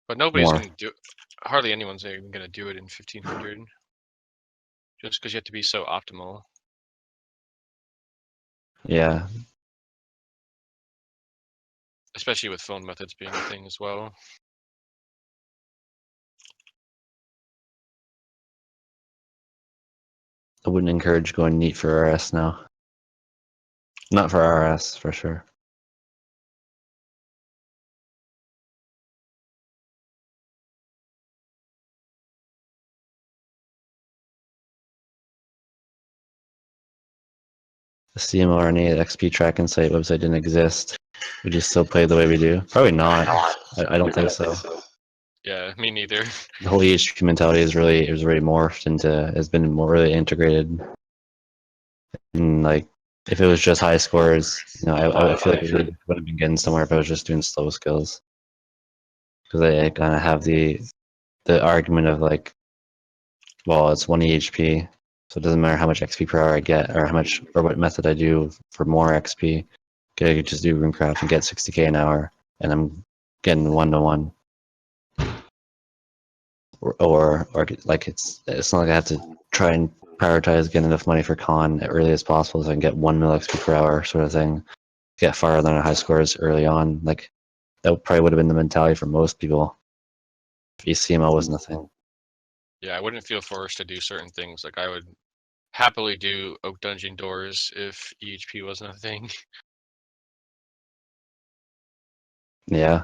But nobody's More. gonna do. Hardly anyone's even gonna do it in 1500. Just because you have to be so optimal. Yeah, Especially with phone methods being a thing as well. I wouldn't encourage going neat for RS now. Not for RS, for sure. The CMRNA XP tracking site website didn't exist. Would you still play the way we do? Probably not. I don't think so. Yeah, me neither. The whole EHP mentality is really morphed into, has been more really integrated. And like, if it was just high scores, I feel like we wouldn't have been getting somewhere if I was just doing slow skills. Because I kind of have the argument of like, well, it's 1 EHP, so it doesn't matter how much XP per hour I get, or what method I do for more XP. I could just do runecraft and get 60k an hour, and I'm getting 1-to-1. Or like it's not like I have to try and prioritize getting enough money for con as early as possible so I can get 1 mil XP per hour sort of thing. Get farther than high scores early on. Like that probably would have been the mentality for most people if ECML wasn't a thing. Yeah, I wouldn't feel forced to do certain things. Like I would happily do Oak Dungeon doors if EHP wasn't a thing. Yeah.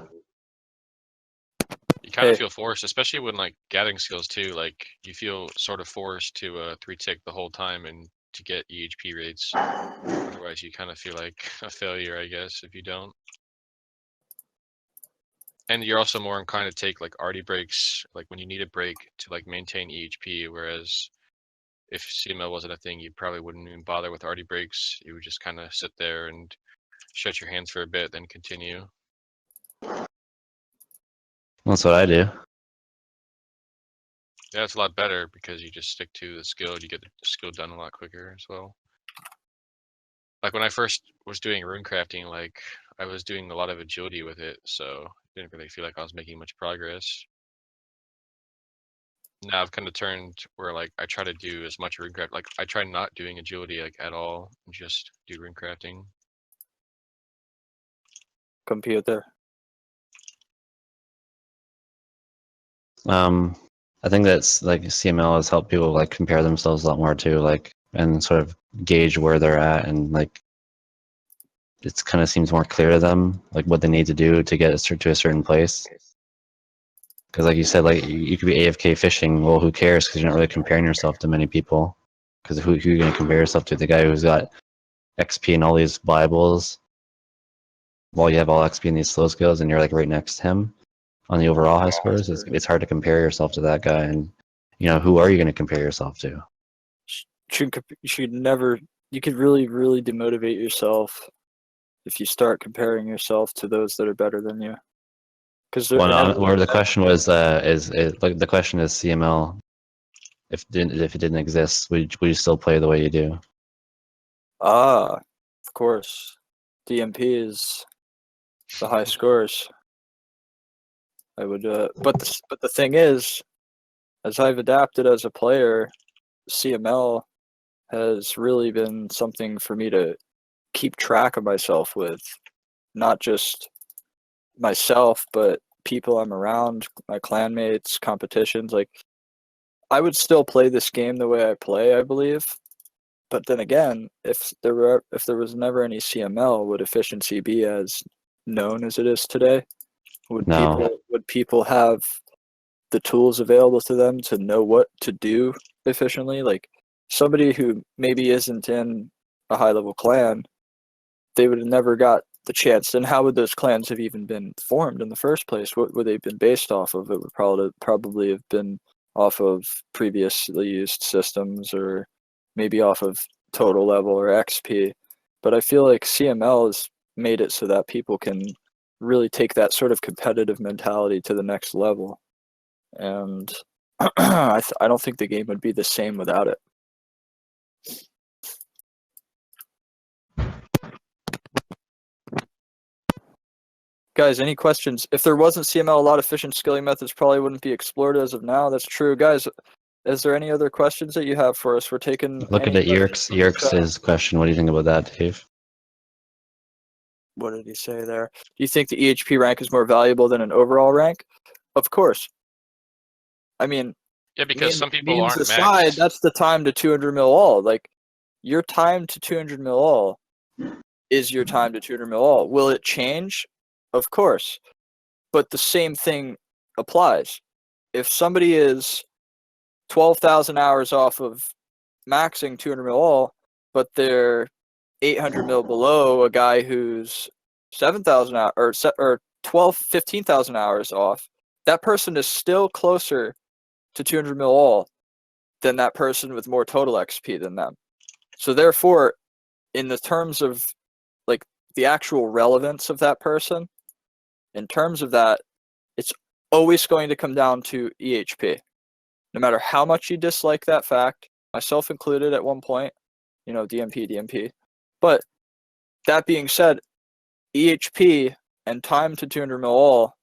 kind of Hey. feel forced, especially when like gathering skills too. Like you feel sort of forced to 3-tick the whole time and to get EHP rates. Otherwise, you kind of feel like a failure, I guess, if you don't. And you're also more inclined to take like arty breaks, like when you need a break to like maintain EHP. Whereas if CML wasn't a thing, you probably wouldn't even bother with arty breaks. You would just kind of sit there and shut your hands for a bit, then continue. That's what I do. Yeah, it's a lot better because you just stick to the skill and you get the skill done a lot quicker as well. Like when I first was doing rune crafting, like I was doing a lot of agility with it, so I didn't really feel like I was making much progress. Now I've kind of turned where like I try to do as much rune craft, like I try not doing agility like at all, and just do rune crafting. Computer. I think that's like CML has helped people like compare themselves a lot more too, like and sort of gauge where they're at, and like it kind of seems more clear to them like what they need to do to get to a certain place. Because like you said, like you could be AFK fishing. Well, who cares? Because you're not really comparing yourself to many people. Because who are you going to compare yourself to? The guy who's got XP and all these Bibles, while you have all XP and these slow skills, and you're like right next to him on the overall high scores. It's hard to compare yourself to that guy. And you know, who are you going to compare yourself to? You should never. You could really, really demotivate yourself if you start comparing yourself to those that are better than you. Because Well, no, or the question was, is like the question is CML. If it didn't exist, would you still play the way you do? of course, DMP is the high scores. I would, but the thing is, as I've adapted as a player, CML has really been something for me to keep track of myself with, not just myself, but people I'm around, my clanmates, competitions. Like, I would still play this game the way I play, I believe. But then again, if there was never any CML, would efficiency be as known as it is today? No. Would people have the tools available to them to know what to do efficiently? Like somebody who maybe isn't in a high level clan, they would have never got the chance. Then how would those clans have even been formed in the first place? What would they have been based off of? It would probably have been off of previously used systems, or maybe off of total level or XP. But I feel like CML has made it so that people can really take that sort of competitive mentality to the next level. And I don't think the game would be the same without it. Guys, any questions? If there wasn't CML, a lot of efficient skilling methods probably wouldn't be explored as of now. That's true. Guys, is there any other questions that you have for us? We're taking Look at any the questions from the chat. Yerx's question. What do you think about that, Dave? What did he say there? Do you think the EHP rank is more valuable than an overall rank? Of course. I mean, Yeah, because some people means aren't aside, maxed. that's the time to 200 mil all. Like, your time to 200 mil all is your time to 200 mil all. Will it change? Of course. But the same thing applies. If somebody is 12,000 hours off of maxing 200 mil all, but they're 800 mil below a guy who's 7,000 hours or 15,000 hours off, that person is still closer to 200 mil all than that person with more total XP than them. So therefore, in the terms of like the actual relevance of that person, in terms of that, it's always going to come down to EHP. No matter how much you dislike that fact, myself included at one point, DMP. But that being said, EHP and time to 200 mil all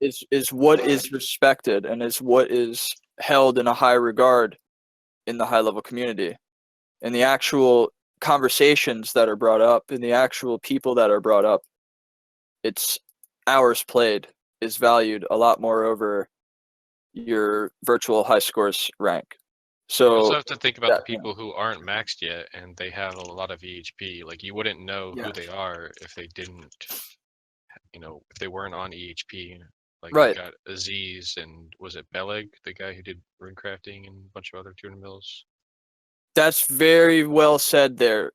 is what is respected and is what is held in a high regard in the high level community. And the actual conversations that are brought up and the actual people that are brought up, it's hours played is valued a lot more over your virtual high scores rank. So You also have to think about the people who aren't maxed yet and they have a lot of EHP. Like you wouldn't know who they are if they didn't, if they weren't on EHP. Like Right. you got Aziz and was it Beleg, the guy who did rune crafting and a bunch of other 200 mils. That's very well said there.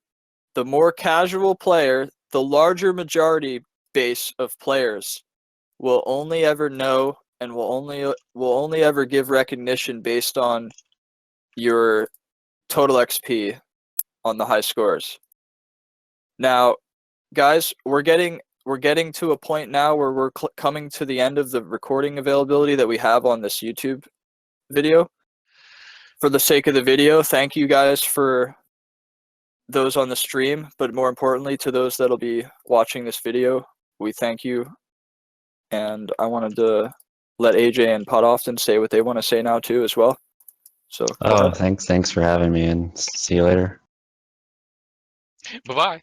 The more casual player, the larger majority base of players will only ever know and will only ever give recognition based on your total XP on the high scores. Now, guys, we're getting to a point now where we're coming to the end of the recording availability that we have on this YouTube video. For the sake of the video, thank you guys for those on the stream, but more importantly to those that'll be watching this video, we thank you. And I wanted to let AJ and Podoften say what they want to say now too as well. So go Oh, ahead. thanks for having me, and see you later. Bye bye.